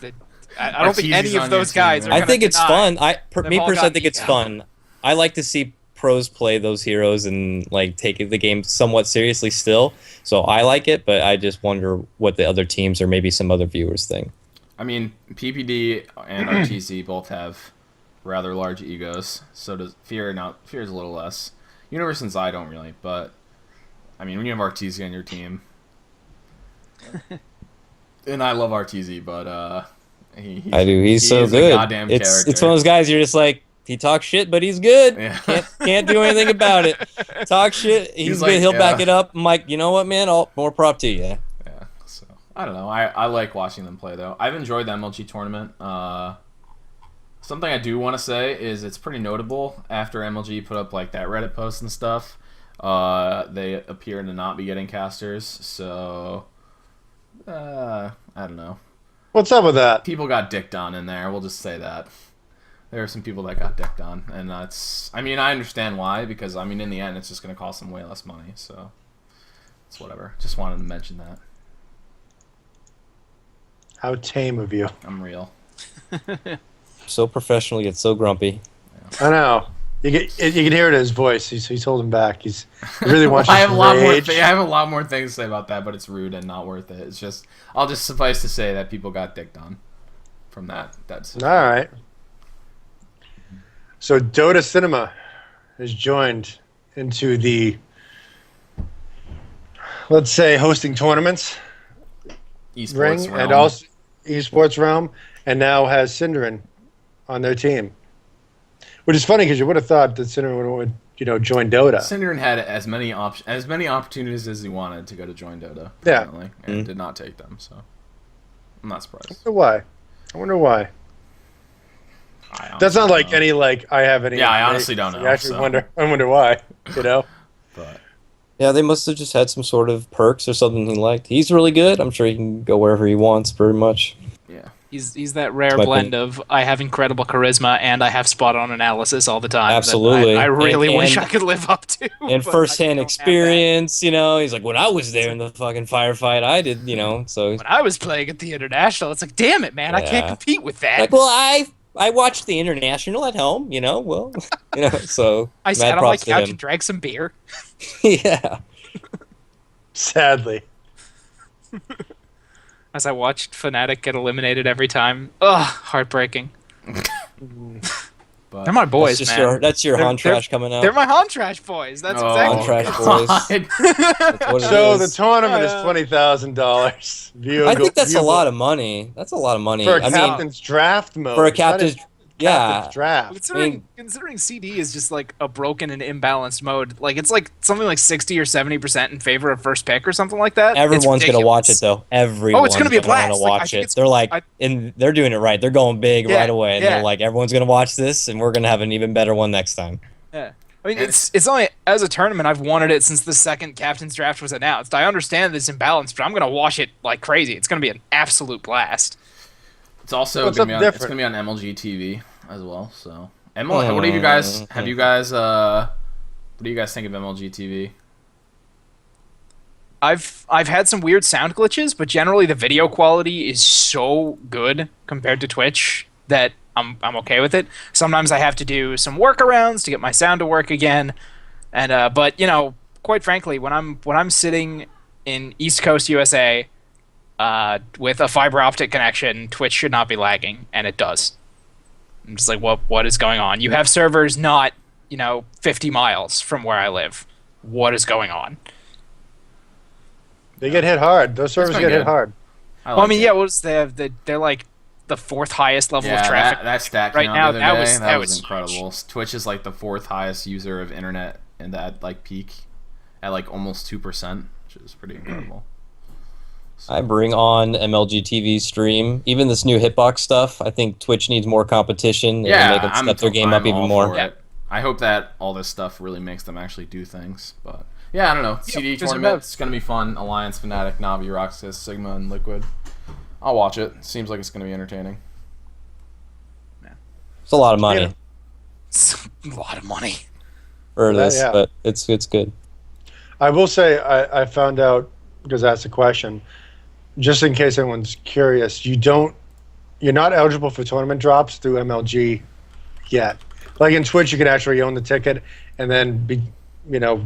I don't think Arteezy's any on of your those team, guys. right? Are I gonna think it's deny fun. they've Me all personally, I got think it's ego. fun. I like to see pros play those heroes and like take the game somewhat seriously still. So I like it, but I just wonder what the other teams or maybe some other viewers think. I mean, PPD and RTC both have rather large egos. So does Fear. Now Fear is a little less. Universe and Zai don't really, but I mean, when you have RTZ on your team, and I love RTZ, but I do. He's so a good. goddamn character. It's one of those guys you're just like, he talks shit, but he's good. Yeah. Can't do anything about it. Talk shit, he's good. like, He'll yeah. back it up. I'm like, you know what, man? More prop to you. Yeah, so I don't know. I like watching them play though. I've enjoyed the MLG tournament. Something I do want to say is it's pretty notable after MLG put up like that Reddit post and stuff. They appear to not be getting casters, so I don't know. What's up with that? People got dicked on in there. We'll just say that. There are some people that got dicked on, and that's. I mean, I understand why, because I mean, in the end, it's just going to cost them way less money. So it's whatever. Just wanted to mention that. How tame of you. I'm real. So professional yet so grumpy. I know. You can hear it in his voice. He's holding back. He really wants I to have a lot more. rage. I have a lot more things to say about that, but it's rude and not worth it. It's just. I'll just suffice to say that people got dicked on from that. That's All right. So Dota Cinema has joined into the, let's say, hosting tournaments esports ring realm. and also esports realm, and now has Synderen on their team, which is funny because you would have thought that Synderen would join Dota. Synderen had as many opportunities as he wanted to go to join Dota. Yeah. Apparently, and did not take them. So I'm not surprised. I wonder why. That's not like any I have any. Yeah, I honestly don't know, I actually so. wonder why. But Yeah, they must have just had some sort of perks or something he liked. He's really good. I'm sure he can go wherever he wants, pretty much. yeah, He's that rare But blend of I have incredible charisma and I have spot on analysis all the time. that Absolutely. I really And- wish I could live up to. And but I firsthand don't have that. experience, he's like, when I was there in the fucking firefight, I did, so. When I was playing at the international, it's like, damn it, man, I can't Yeah. compete with that. Like, well, I watched the international at home, so. I sat mad on my props to couch him. and drank some beer. Yeah. Sadly. As I watched Fnatic get eliminated every time. Ugh, heartbreaking. but They're my boys, That's your They're- Han trash coming out. They're my Han Trash boys. That's Oh, Han exactly. trash boys. God. That's what it So the is. tournament is Yeah. $20,000. I think that's a lot of money. That's a lot of money. for a I mean, captain's draft mode. for a It's not captain's, captain's draft. Considering CD is just like a broken and imbalanced mode, like it's like something like 60 or 70% in favor of first pick or something like that. everyone's It's gonna watch it ridiculous. though. Everyone's gonna be a wanna blast. Like, I watch think it. it's- They're like, I- and they're doing it right. They're going big Yeah, right away. And yeah. they're like, everyone's gonna watch this, and we're gonna have an even better one next time. Yeah. I mean, it's only as a tournament I've wanted it since the second captain's draft was announced. I understand this imbalance, but I'm gonna watch it like crazy. It's gonna be an absolute blast. It's also What's gonna be up on, it's different? gonna be on MLG TV as well. So ML, what do you guys have? You guys what do you guys think of MLG TV? I've had some weird sound glitches, but generally the video quality is so good compared to Twitch that I'm okay with it. Sometimes I have to do some workarounds to get my sound to work again, and but quite frankly, when I'm sitting in East Coast USA with a fiber optic connection, Twitch should not be lagging, and it does. I'm just like, what is going on? You have servers not 50 miles from where I live. What is going on? They get hit hard. Those servers been get hit good. hard. Well, I mean, yeah, they're like the fourth highest level Yeah, of traffic. that stat right came now, out the that other was- day. that was was incredible. Twitch is like the fourth highest user of internet in that like peak, at like almost 2%, which is pretty incredible. I bring on MLG TV stream. Even this new Hitbox stuff, I think Twitch needs more competition. Yeah, make them step their game up even all more. for it. I hope that all this stuff really makes them actually do things. But yeah, I don't know. CD tournament, it's gonna be fun. Alliance, Fnatic, Navi, Roxas, Sigma, and Liquid. I'll watch it. Seems like it's gonna be entertaining. It's a lot of money Yeah. It's a lot of money. for Yeah, this, yeah. but it's good. I will say I found out, because that's the question, just in case anyone's curious, you're not eligible for tournament drops through MLG yet. Like in Twitch, you can actually own the ticket and then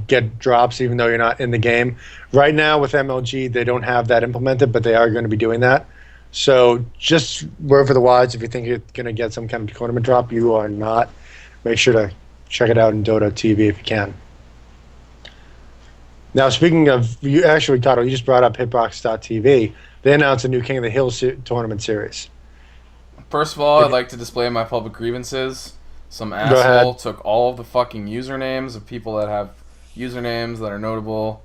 get drops even though you're not in the game. Right now with MLG, they don't have that implemented, but they are going to be doing that. So just word for the wise, if you think you're going to get some kind of tournament drop, you are not. Make sure to check it out in Dota TV if you can. Now, speaking of, you actually, Toto, you just brought up Hitbox.tv. They announced a new King of the Hill tournament series. First of all, I'd like to display my public grievances. Some ahead. asshole took all of the fucking usernames of people that have usernames that are notable,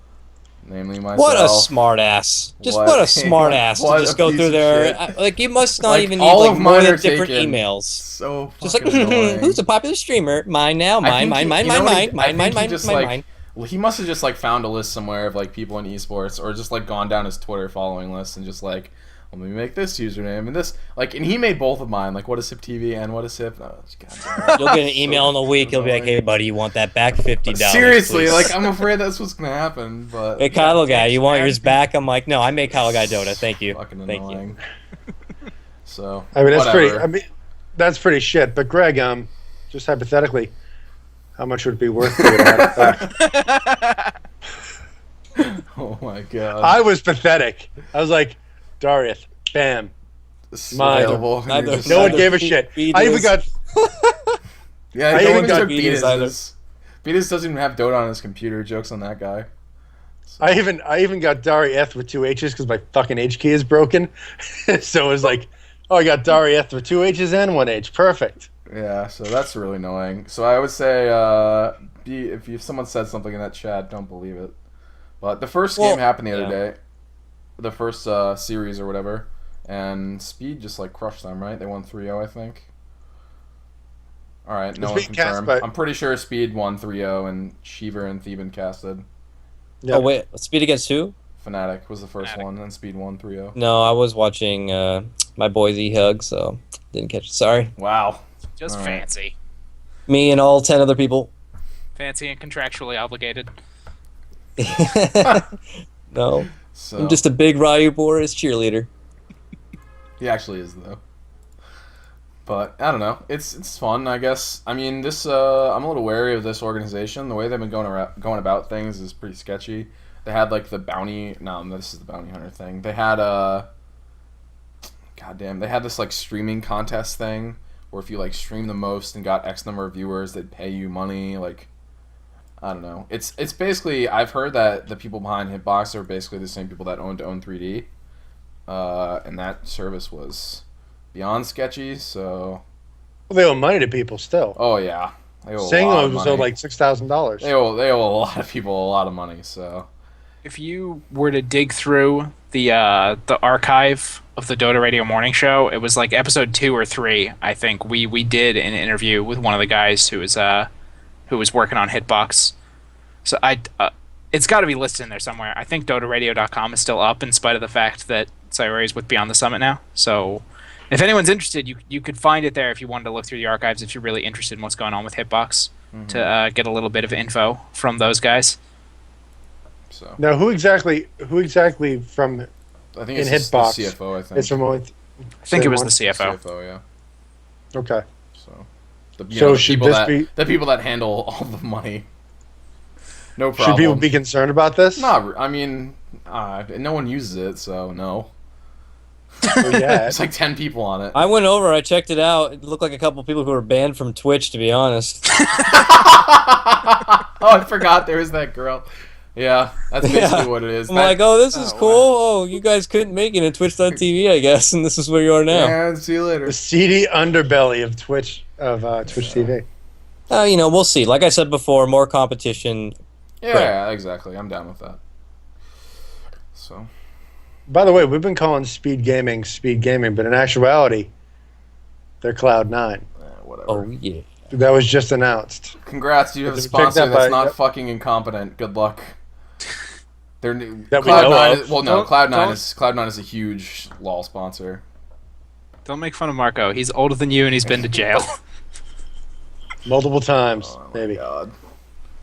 namely myself. What a smart ass! Just What- what a smart ass to what just a go piece through of there. shit. Like you must not Like, even need all like of more mine than are different taken. emails. So Just like fucking annoying. who's a popular streamer? Mine now. I Mine. think Mine. he- Mine. you know Mine. what he- Mine. I Mine. think Mine. he just, Mine. like, Mine. Well, he must have just like found a list somewhere of like people in esports, or just like gone down his Twitter following list and just like, let me make this username and this, like, and he made both of mine, like, what is Sip TV and what is Sip? Oh, God. You'll get an email in a week. He'll be like, "Hey, buddy, you want that back? $50." Seriously, please." like, I'm afraid that's what's gonna happen. But Hey, Kyle guy, you want yours back? I'm like, no, I make Kyle guy Dota. Thank you. Fucking Thank you. annoying. So I mean, that's whatever. that's pretty shit. But Greg, just hypothetically, how much would it be worth to you to have it back? Oh my God. I was pathetic. I was like, Darius, bam. It's mine. available, and Neither- you're just- No one Neither gave a Pete- shit. Pete I even is- got Yeah, I no even one got took Beatus either. Beatus. Beatus doesn't even have Dota on his computer. Jokes on that guy. I even got Darius with 2 H's because my fucking H key is broken. So it was like, oh, I got Darius with 2 H's and 1 H. Perfect. Yeah, so that's really annoying. So I would say, if someone said something in that chat, don't believe it. But the first game happened the other day, the first series or whatever, and Speed just like crushed them. Right? They won 3-0, I think. All right, no one Speed cast, confirmed. but- I'm pretty sure Speed won 3-0, and Shiver and Theban casted. Yeah. Oh wait, Speed against who? Fnatic was the first one, and Speed won 3-0. No, I was watching my boys E-Hug, so didn't catch it. Sorry. Wow. Just All right. fancy. Me and all 10 other people. Fancy and contractually obligated. No, So I'm just a big Ryu Boris cheerleader. he actually is though. But I don't know. It's fun, I guess. I mean, this I'm a little wary of this organization. The way they've been going about things is pretty sketchy. They had like the bounty. No, this is the bounty hunter thing. They had goddamn. They had this like streaming contest thing where if you like stream the most and got X number of viewers, they'd pay you money. Like, I don't know. It's basically, I've heard that the people behind Hitbox are basically the same people that own 3D, and that service was beyond sketchy. So, Well, they owe money to people still. oh yeah, they owe a lot Sanglo of was money. owed like $6,000. They owe a lot of people a lot of money. So, If you were to dig through the archive of the Dota Radio Morning Show, it was like episode 2 or 3. I think we did an interview with one of the guys who was working on Hitbox. So it's got to be listed in there somewhere. I think DotaRadio.com is still up in spite of the fact that Cyre is with Beyond the Summit now. So if anyone's interested, you could find it there if you wanted to look through the archives if you're really interested in what's going on with Hitbox to get a little bit of info from those guys. so Now, who exactly from I think in it's just Hitbox, the CFO. I think is from only? I think it was the CFO. CFO, yeah. Okay. So, So should this be- the people that handle all the money? No problem. Should people be concerned about this? No, I mean, no one uses it, so no. Well, yeah. There's like 10 people on it. I went over, I checked it out. It looked like a couple people who were banned from Twitch, to be honest. Oh, I forgot there was that girl. Yeah, that's basically Yeah. what it is. I'm like, oh, this is cool. Oh, you guys couldn't make it in Twitch.tv, I guess, and this is where you are now. Yeah, see you later. The seedy underbelly of Twitch TV. You know, we'll see. Like I said before, more competition. Yeah, exactly. I'm down with that. So. By the way, we've been calling Speed Gaming, but in actuality, they're Cloud9. Whatever. Oh yeah. That was just announced. Congrats, you have a Picked sponsor up that's by- not yep. fucking incompetent. Good luck. They're new. That we know Cloud9 of. is, well, no, Don't- Cloud9 is a huge LOL sponsor. Don't make fun of Marco. He's older than you and he's been to jail. Multiple times, Oh my maybe. god.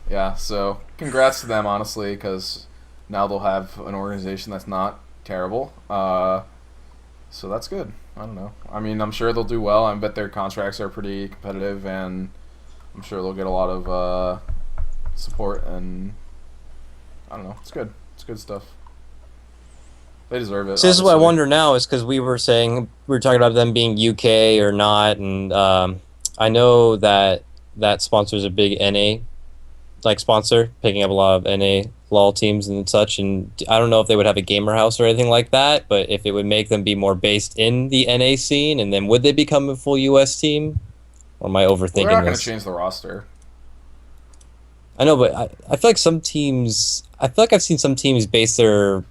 Yeah, so congrats to them, honestly, because now they'll have an organization that's not terrible. So that's good. I don't know. I mean, I'm sure they'll do well. I bet their contracts are pretty competitive, and I'm sure they'll get a lot of support, and I don't know. It's good. It's good stuff. They deserve it. So this is what I obviously. wonder now is because we were talking about them being UK or not, and I know that sponsors a big NA sponsor, picking up a lot of NA LOL teams and such. And I don't know if they would have a gamer house or anything like that, but if it would make them be more based in the NA scene, and then would they become a full US team? Or am I We're overthinking not going to this? change the roster. I know, but I feel like some teams. I feel like I've seen some teams base their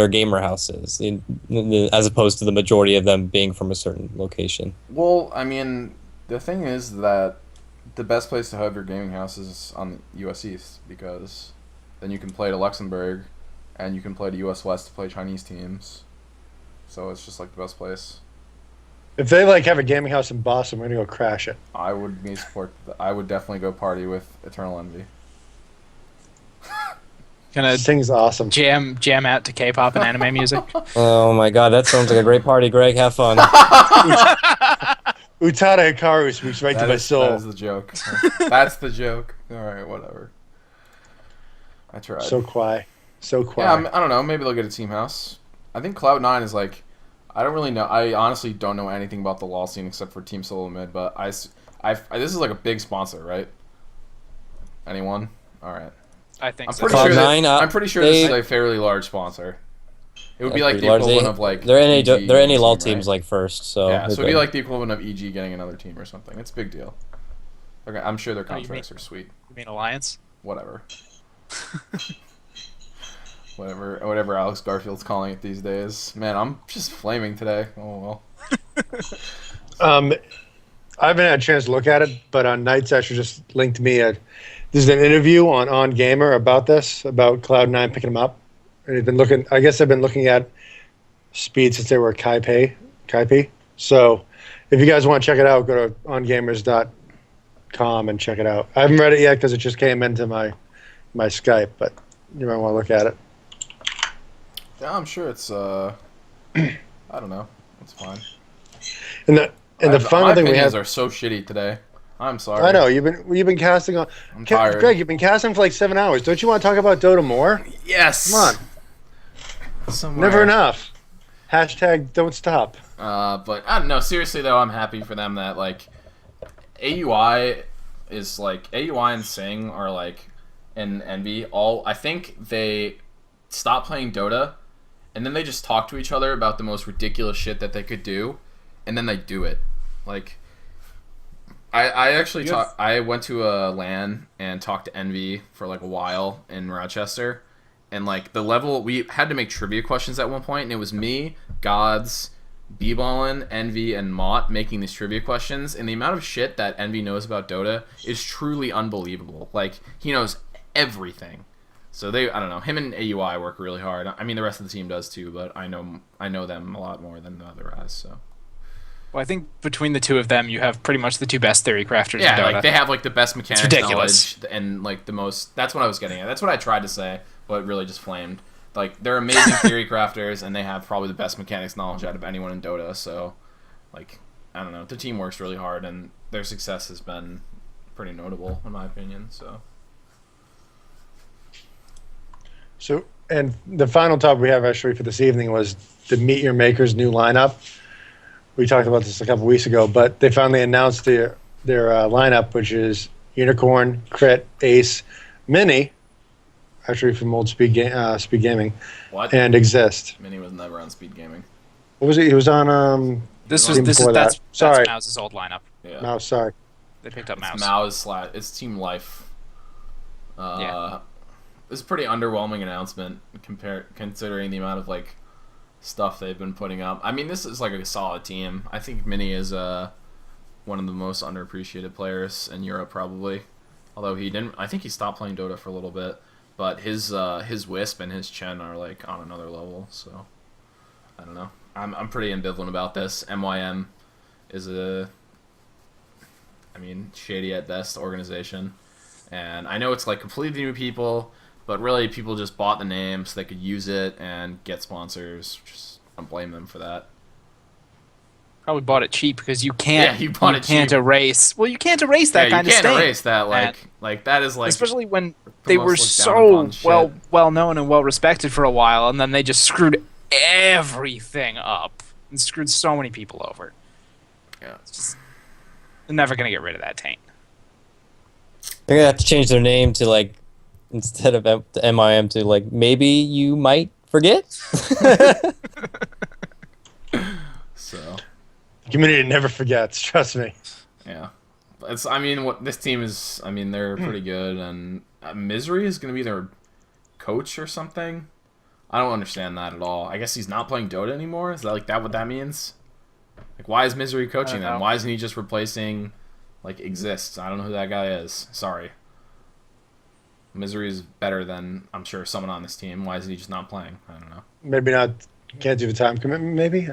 gamer houses, as opposed to the majority of them being from a certain location. Well, I mean, the thing is that the best place to have your gaming house is on the US East, because then you can play to Luxembourg, and you can play to US West to play Chinese teams. So it's just like the best place. If they have a gaming house in Boston, we're gonna go crash it. I would I would definitely go party with Eternal Envy. Gonna This thing's awesome. jam out to K-pop and anime music. Oh my god, that sounds like a great party, Greg. Have fun. Utada Hikaru speaks right to That my is soul. the joke. That's the joke. All right, whatever. I tried. So quiet. So Yeah, quiet. I don't know. Maybe they'll get a team house. I think Cloud9 is like, I don't really know. I honestly don't know anything about the LoL scene except for Team Solo Mid. But this is like a big sponsor, right? Anyone? All right. I think I'm so. pretty sure. Cloud9, I'm pretty sure this is a fairly large sponsor. It would be like the equivalent of like they're NA EG they're NA LoL team, teams right? like first, so Yeah, they're so it'd be good. like the equivalent of EG getting another team or something. It's a big deal. Okay, I'm sure their Oh, you contracts are sweet. You mean Alliance? Whatever. Whatever Alex Garfield's calling it these days. Man, I'm just flaming today. Oh well. I haven't had a chance to look at it, but Knights actually just linked me this is an interview on Gamer about Cloud9 picking them up. And they've been looking. I guess they've been looking at Speed since they were Kaipi. So if you guys want to check it out, go to ongamers.com and check it out. I haven't read it yet because it just came into my Skype, but you might want to look at it. Yeah, I'm sure it's I don't know. It's fine. And the final my thing we opinions have. are so shitty today. I'm sorry. I know you've been casting on. I'm tired. Greg, you've been casting for like 7 hours. Don't you want to talk about Dota more? Yes. Come on. Somewhere. Never enough. Hashtag don't stop. But I don't know. Seriously though, I'm happy for them that like AUI is like AUI and Sing are like and Envy all. I think they stopped playing Dota, and then they just talk to each other about the most ridiculous shit that they could do, and then they do it. Like I actually I went to a LAN and talked to Envy for like a while in Rochester. And like the level, we had to make trivia questions at one point, and it was me, Gods, B-Ballin, Envy, and Mott making these trivia questions. And the amount of shit that Envy knows about Dota is truly unbelievable. Like he knows everything. So I don't know, him and AUI work really hard. I mean, the rest of the team does too, but I know them a lot more than the other guys. So Well, I think between the two of them, you have pretty much the two best theory crafters in yeah, Dota. like they have like the best mechanics ridiculous. knowledge and like the most. That's what I was getting at. That's what I tried to say, but it really just flamed. Like they're amazing theory crafters, and they have probably the best mechanics knowledge out of anyone in Dota. So, like, I don't know, the team works really hard, and their success has been pretty notable in my opinion. So, and the final topic we have actually for this evening was the Meet Your Maker's new lineup. We talked about this a couple weeks ago, but they finally announced their lineup, which is Unicorn, Crit, Ace, Mini, actually from old Speed Gaming, What? and Exist. Mini was never on Speed Gaming. What was it? He was on This Team is before that's that. Sorry. Mouse's old lineup. Yeah. No, sorry. They picked up It's Mouse. It's Team Life. Yeah. It's a pretty underwhelming announcement considering the amount of like stuff they've been putting up. I mean, this is like a solid team. I think Mini is one of the most underappreciated players in Europe probably. Although I think he stopped playing Dota for a little bit, but his Wisp and his Chen are like on another level. So I don't know. I'm pretty ambivalent about this. MYM is shady at best organization, and I know it's like completely new people, but really people just bought the name so they could use it and get sponsors. Just don't blame them for that. Probably bought it cheap because you can't. Yeah, you bought it can't cheap. erase. Well, you can't erase that kind of you stain. can't erase that. Like that is like especially when the they most were looked down so upon well known and well respected for a while, and then they just screwed everything up and screwed so many people over. Yeah. It's just, they're never gonna get rid of that taint. They're gonna have to change their name to like instead of the MIM to like maybe you might forget. So. The community never forgets. Trust me. Yeah, what this team is. I mean, they're pretty good, and Misery is going to be their coach or something. I don't understand that at all. I guess he's not playing Dota anymore. Is that what that means? Like, why is Misery coaching them? Why isn't he just replacing like Exists? I don't know who that guy is. Sorry. Misery is better than I'm sure someone on this team. Why is he just not playing? I don't know. Maybe not. Can't do the time commitment. Maybe.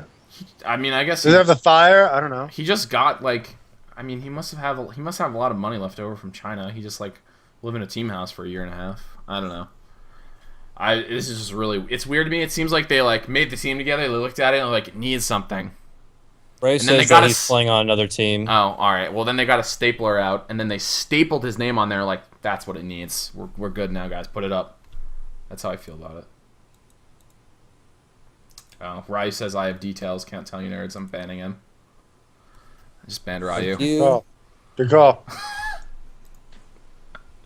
I mean, I guess Does he have the fire? I don't know. he just got like. I mean, he must have a lot of money left over from China. He just like lived in a team house for a year and a half. I don't know. This is just really. It's weird to me. It seems like they like made the team together. They looked at it and like it needs something. Ray And then they says got that a he's playing on another team. Oh, all right. Well, then they got a stapler out, and then they stapled his name on there. Like that's what it needs. We're good now, guys. Put it up. That's how I feel about it. Oh, Ryu says I have details. Can't tell you nerds. I'm banning him. I just banned Ryu. Oh, good call.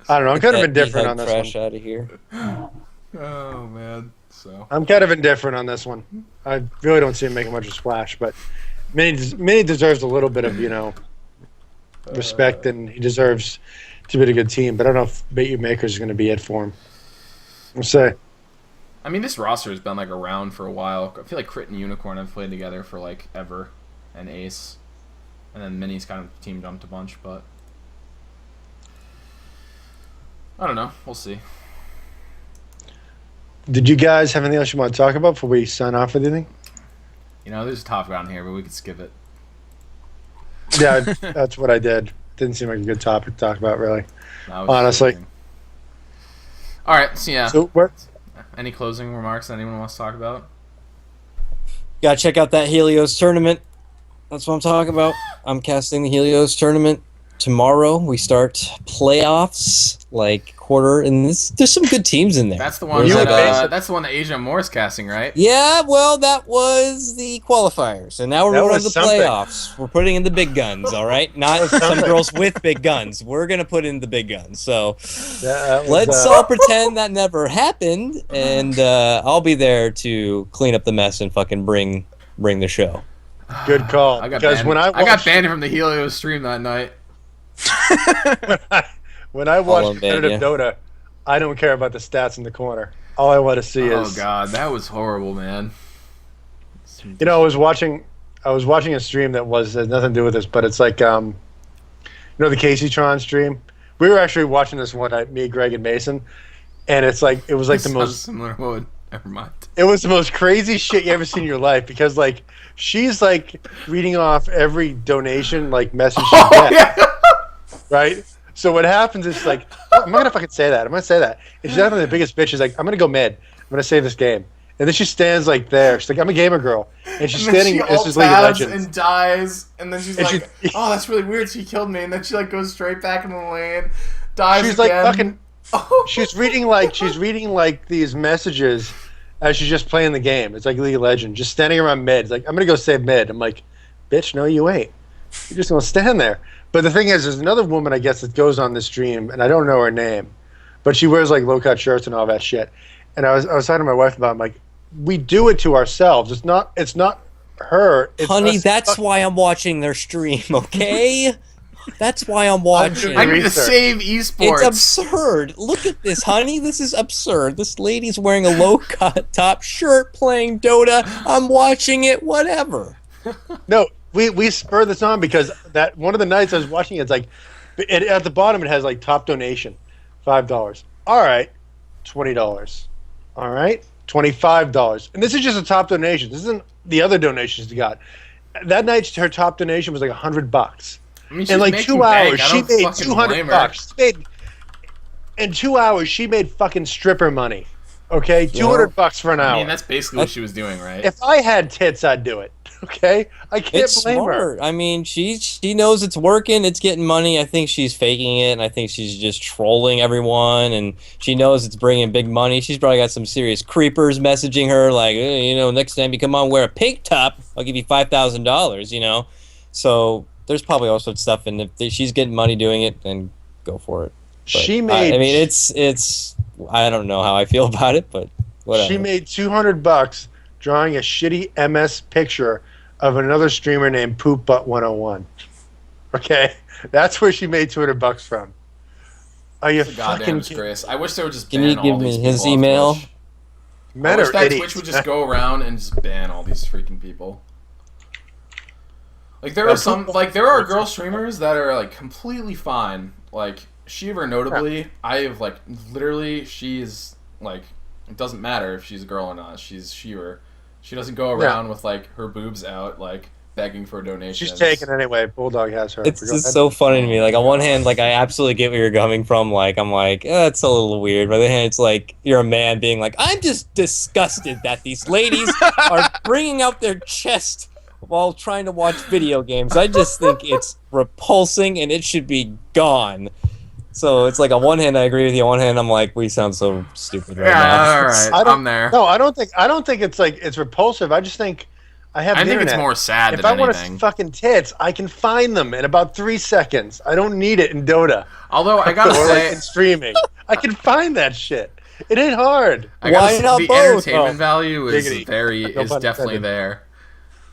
I don't know. I'm kind of indifferent on this Trash one. out of here. Oh man. So I'm kind of indifferent on this one. I really don't see him making much of a splash, but Mini deserves a little bit of respect, and he deserves to be a good team. But I don't know if Bait You Maker is going to be it for him. We'll say. I mean, this roster has been like around for a while. I feel like Crit and Unicorn have played together for like ever, and Ace, and then Mini's kind of team jumped a bunch, but I don't know. We'll see. Did you guys have anything else you want to talk about before we sign off with anything? You know, there's a topic on here, but we could skip it. Yeah, that's what I did. Didn't seem like a good topic to talk about, really. No, Honestly. All right. So yeah. So where? Any closing remarks that anyone wants to talk about? Gotta check out that Helios tournament. That's what I'm talking about. I'm casting the Helios tournament tomorrow. We start playoffs, like quarter, and there's some good teams in there. That's the one. That's the one that Asia Moore's casting, right? Yeah, well, that was the qualifiers, and now we're That going to was the something. playoffs. We're putting in the big guns, all right? Not some girls with big guns. We're going to put in the big guns. So let's all pretend that never happened, and I'll be there to clean up the mess and fucking bring the show. Good call. I got Because banned. when I got banned from the Helios stream that night. when I All watch on band, competitive Dota, I don't care about the stats in the corner. All I want to see Oh is. god, that was horrible, man. I was watching a stream that has nothing to do with this, but it's like the Caseytron stream. We were actually watching this one night, me, Greg, and Mason, and it was like the Sounds most. similar. What? Never mind. It was the most crazy shit you ever seen in your life because like she's like reading off every donation like message she gets, right? So what happens is like, I'm not gonna fucking say that. I'm gonna say that. And she's having the biggest bitch. She's like, I'm gonna go mid. I'm gonna save this game. And then she stands like there. She's like, I'm a gamer girl, and she's standing. This is League of Legends. And dies, and then she's And like, "Oh, that's really weird. She killed me." And then she like goes straight back in the lane, dies She's again. like fucking. She's reading like these messages as she's just playing the game. It's like League of Legends, just standing around mid. It's like, I'm gonna go save mid. I'm like, bitch, no, you ain't. You're just gonna stand there. But the thing is, there's another woman I guess that goes on the stream, and I don't know her name, but she wears like low cut shirts and all that shit. And I was talking to my wife about it. I'm like, we do it to ourselves. It's not her. It's Honey, us. that's why I'm watching their stream, okay? That's why I'm watching. I need to Research. save It's esports. absurd. Look at this, honey. This is absurd. This lady's wearing a low-cut top shirt playing Dota. I'm watching it, whatever. No, we spurred this on because that one of the nights I was watching it's like at the bottom it has like top donation, $5. All right, $20. All right, $25. And this is just a top donation. This isn't the other donations you got. That night her top donation was like $100. I mean, she's In like making 2 bank. hours, I she don't made fucking blame her. $200. In 2 hours, she made fucking stripper money. Okay, $200 for an hour. I mean, that's basically what she was doing, right? If I had tits, I'd do it. Okay, I can't It's blame smart. her. I mean, she knows it's working. It's getting money. I think she's faking it, and I think she's just trolling everyone. And she knows it's bringing big money. She's probably got some serious creepers messaging her, like, next time you come on, wear a pink top, I'll give you $5,000. So there's probably all sorts of stuff. And if she's getting money doing it, then go for it. But, She made. I mean, it's. I don't know how I feel about it, but whatever. She made $200 drawing a shitty MS picture of another streamer named Poop Butt 101. Okay, that's where she made $200 from. Are you It's a goddamn fucking kidding? disgrace. I wish they would just Can ban you give all me these his people off email? Twitch. I Men wish are that idiots. Twitch would just go around and just ban all these freaking people. Like there are there are girl streamers that are like completely fine. Like Shiver notably, I have like literally she's like it doesn't matter if she's a girl or not. She's Shiver. She doesn't go around with like her boobs out like begging for donations. She's taken anyway. Bulldog has her. It's Go just ahead. so funny to me. Like on one hand, like I absolutely get where you're coming from. Like I'm like, it's a little weird. But on the other hand, it's like you're a man being like, I'm just disgusted that these ladies are bringing out their chest while trying to watch video games. I just think it's repulsing and it should be gone. So it's like on one hand I agree with you. On one hand I'm like, we sound so stupid right now. Yeah, all right. I don't- I'm there. No, I don't think it's like it's repulsive. I just think I have. I the think it's internet. more sad If than I want to anything. see fucking tits, I can find them in about 3 seconds. I don't need it in Dota Although I gotta or like say, in streaming. I can find that shit. It ain't hard. I gotta Why say, not the both? entertainment Oh. value is Giggity. No is pun definitely intended. there.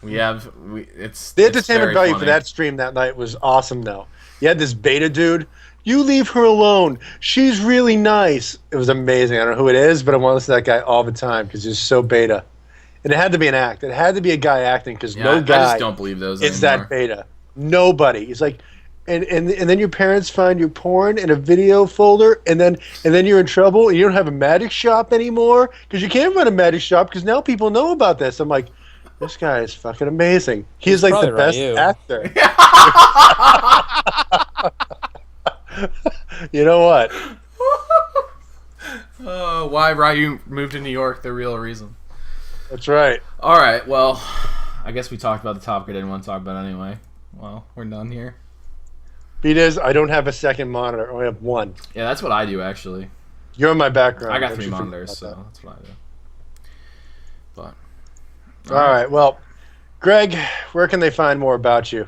The It's entertainment very value for funny. that stream that night was awesome, though. You had this beta dude. You leave her alone. She's really nice. It was amazing. I don't know who it is, but I want to listen to that guy all the time because he's so beta. And it had to be an act. It had to be a guy acting because Yeah, no I guy just don't believe those is anymore. that beta. Nobody. He's like, and then your parents find your porn in a video folder, and then you're in trouble, and you don't have a magic shop anymore because you can't run a magic shop because now people know about this. I'm like, this guy is fucking amazing. He's like probably the right, best you. actor. You know what? Why Ryu moved to New York? The real reason. That's right. All right. Well, I guess we talked about the topic I didn't want to talk about anyway. Well, we're done here. Beat is, I don't have a second monitor. I only have one. Yeah, that's what I do actually. You're in my background. I got Don't 3 you forget monitors, about so that's what I do. But that. All right. Well, Greg, where can they find more about you?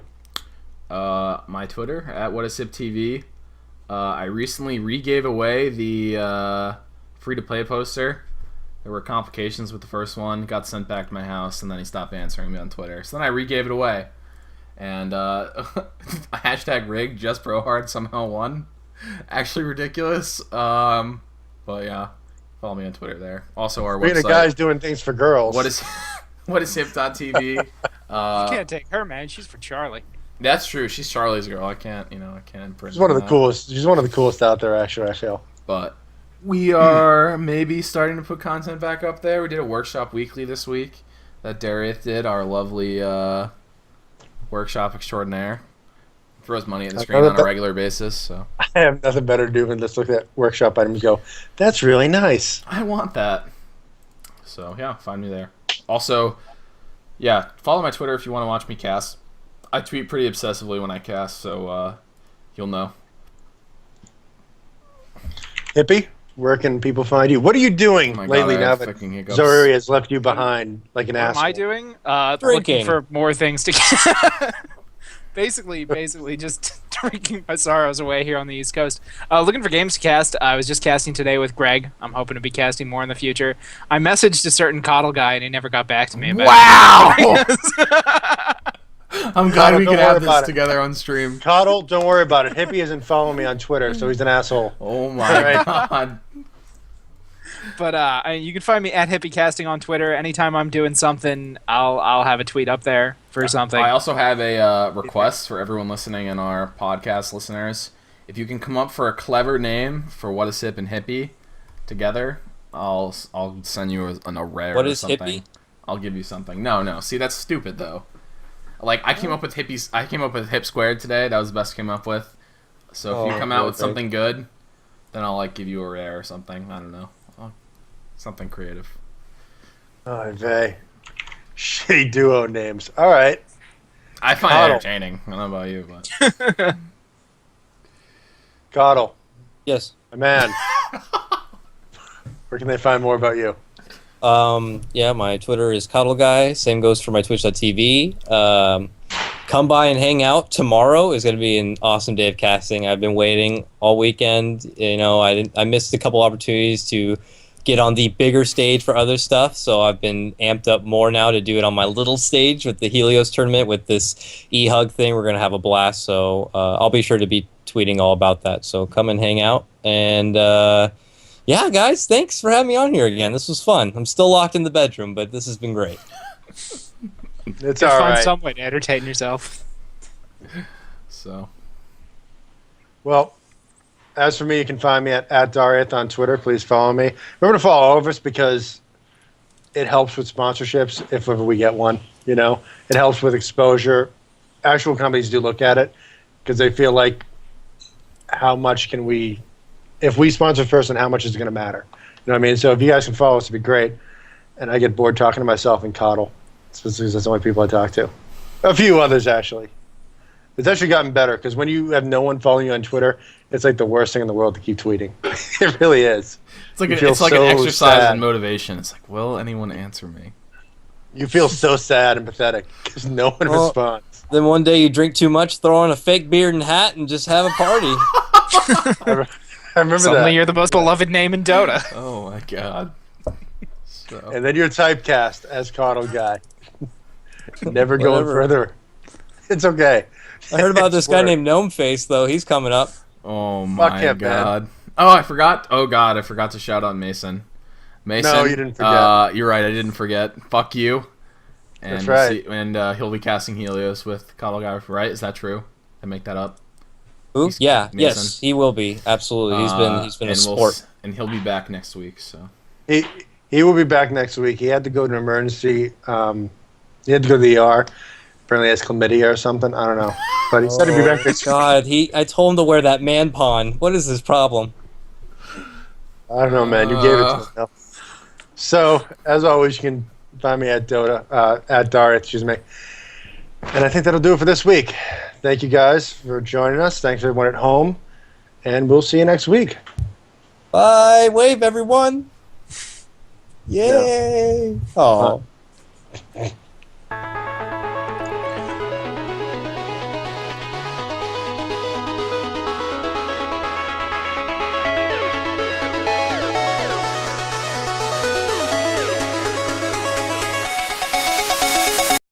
my Twitter at whatisiptv. I recently re-gave away the free-to-play poster. There were complications with the first one. Got sent back to my house, and then he stopped answering me on Twitter. So then I re-gave it away. And hashtag rigged, just Brohard somehow won. Actually ridiculous. But yeah, follow me on Twitter there. Also our Being a website. guy's doing things for girls. What is hip.tv. You can't take her, man. She's for Charlie. That's true. She's Charlie's girl. I can't imprint. She's one of the that. coolest. She's one of the coolest out there, actually. I feel. But we are maybe starting to put content back up there. We did a workshop weekly this week that Darius did, our lovely workshop extraordinaire. Throws money at the screen on a regular basis, so I have nothing better to do than just look at workshop items and go, that's really nice. I want that. So yeah, find me there. Also, yeah, follow my Twitter if you want to watch me cast. I tweet pretty obsessively when I cast, so you'll know. Hippie, where can people find you? What are you doing Oh my lately God, I now have that fucking hiccups. Zori has left you behind like an What am asshole? I doing? Drinking. Looking for more things to basically just drinking my sorrows away here on the East Coast. Looking for games to cast. I was just casting today with Greg. I'm hoping to be casting more in the future. I messaged a certain coddle guy and he never got back to me about Wow! it. I'm glad Coddle, we don't could worry have this about it. together on stream. Coddle, don't worry about it. Hippie isn't following me on Twitter, so he's an asshole. Oh my Right. god. But you can find me at HippieCasting on Twitter. Anytime I'm doing something, I'll have a tweet up there for something. I also have a request for everyone listening and our podcast listeners. If you can come up for a clever name for What is Hip and Hippie together, I'll send you an array What or is something. hippie? I'll give you something. No. See, that's stupid though. Like I came up with hippies. I came up with Hip Squared today. That was the best I came up with. So if you come out with something good, then I'll like give you a rare or something. I don't know. Something creative. Oh, vey. Shitty duo names. All right. I find Coddle. it entertaining. I don't know about you, but Coddle, Yes. my man. Where can they find more about you? Yeah, my Twitter is Coddle Guy. Same goes for my Twitch.tv. Come by and hang out. Tomorrow is going to be an awesome day of casting. I've been waiting all weekend. You know, I missed a couple opportunities to get on the bigger stage for other stuff, so I've been amped up more now to do it on my little stage with the Helios tournament with this e-hug thing. We're going to have a blast, so I'll be sure to be tweeting all about that. So come and hang out. And yeah, guys, thanks for having me on here again. This was fun. I'm still locked in the bedroom, but this has been great. It's Just all find right. some way to entertain yourself. so Well, as for me, you can find me at Darith on Twitter. Please follow me. Remember to follow all of us because it helps with sponsorships if ever we get one. You know, it helps with exposure. Actual companies do look at it because they feel like, how much can we, if we sponsor first, then how much is it going to matter? You know what I mean? So if you guys can follow us, it'd be great. And I get bored talking to myself and Coddle. It's because that's the only people I talk to. A few others, actually. It's actually gotten better because when you have no one following you on Twitter, it's like the worst thing in the world to keep tweeting. It really is. it's like You an feel an so exercise sad. in motivation. It's like, will anyone answer me? You feel so sad and pathetic because no one Well- responds. Then one day you drink too much, throw on a fake beard and hat, and just have a party. I remember Suddenly that. you're the most beloved name in Dota. Oh my god. So And then you're typecast as Coddle Guy. Never going Whatever. further. It's okay. I heard about this guy Work. named Gnome Face, though. He's coming up. oh Fuck my him, man. god. Oh, I forgot. Oh god, I forgot to shout out Mason. Mason. No, you didn't forget. You're right. I didn't forget. Fuck you. And That's right. and he'll be casting Helios with Coddle Guy, right? Is that true? I make that up. Who? He's- Yeah, Mason. yes, he will be. Absolutely. He's been a and we'll sport. and he'll be back next week. So He will be back next week. He had to go to an emergency. He had to go to the ER. Apparently, he has chlamydia or something. I don't know. But he said he'd be back next week. God, I told him to wear that man pawn. What is his problem? I don't know, man. You gave it to him. No. So, as always, you can find me at Dota, at Darith, excuse me. And I think that'll do it for this week. Thank you guys for joining us. Thanks everyone at home. And we'll see you next week. Bye, wave everyone. Yay! Oh.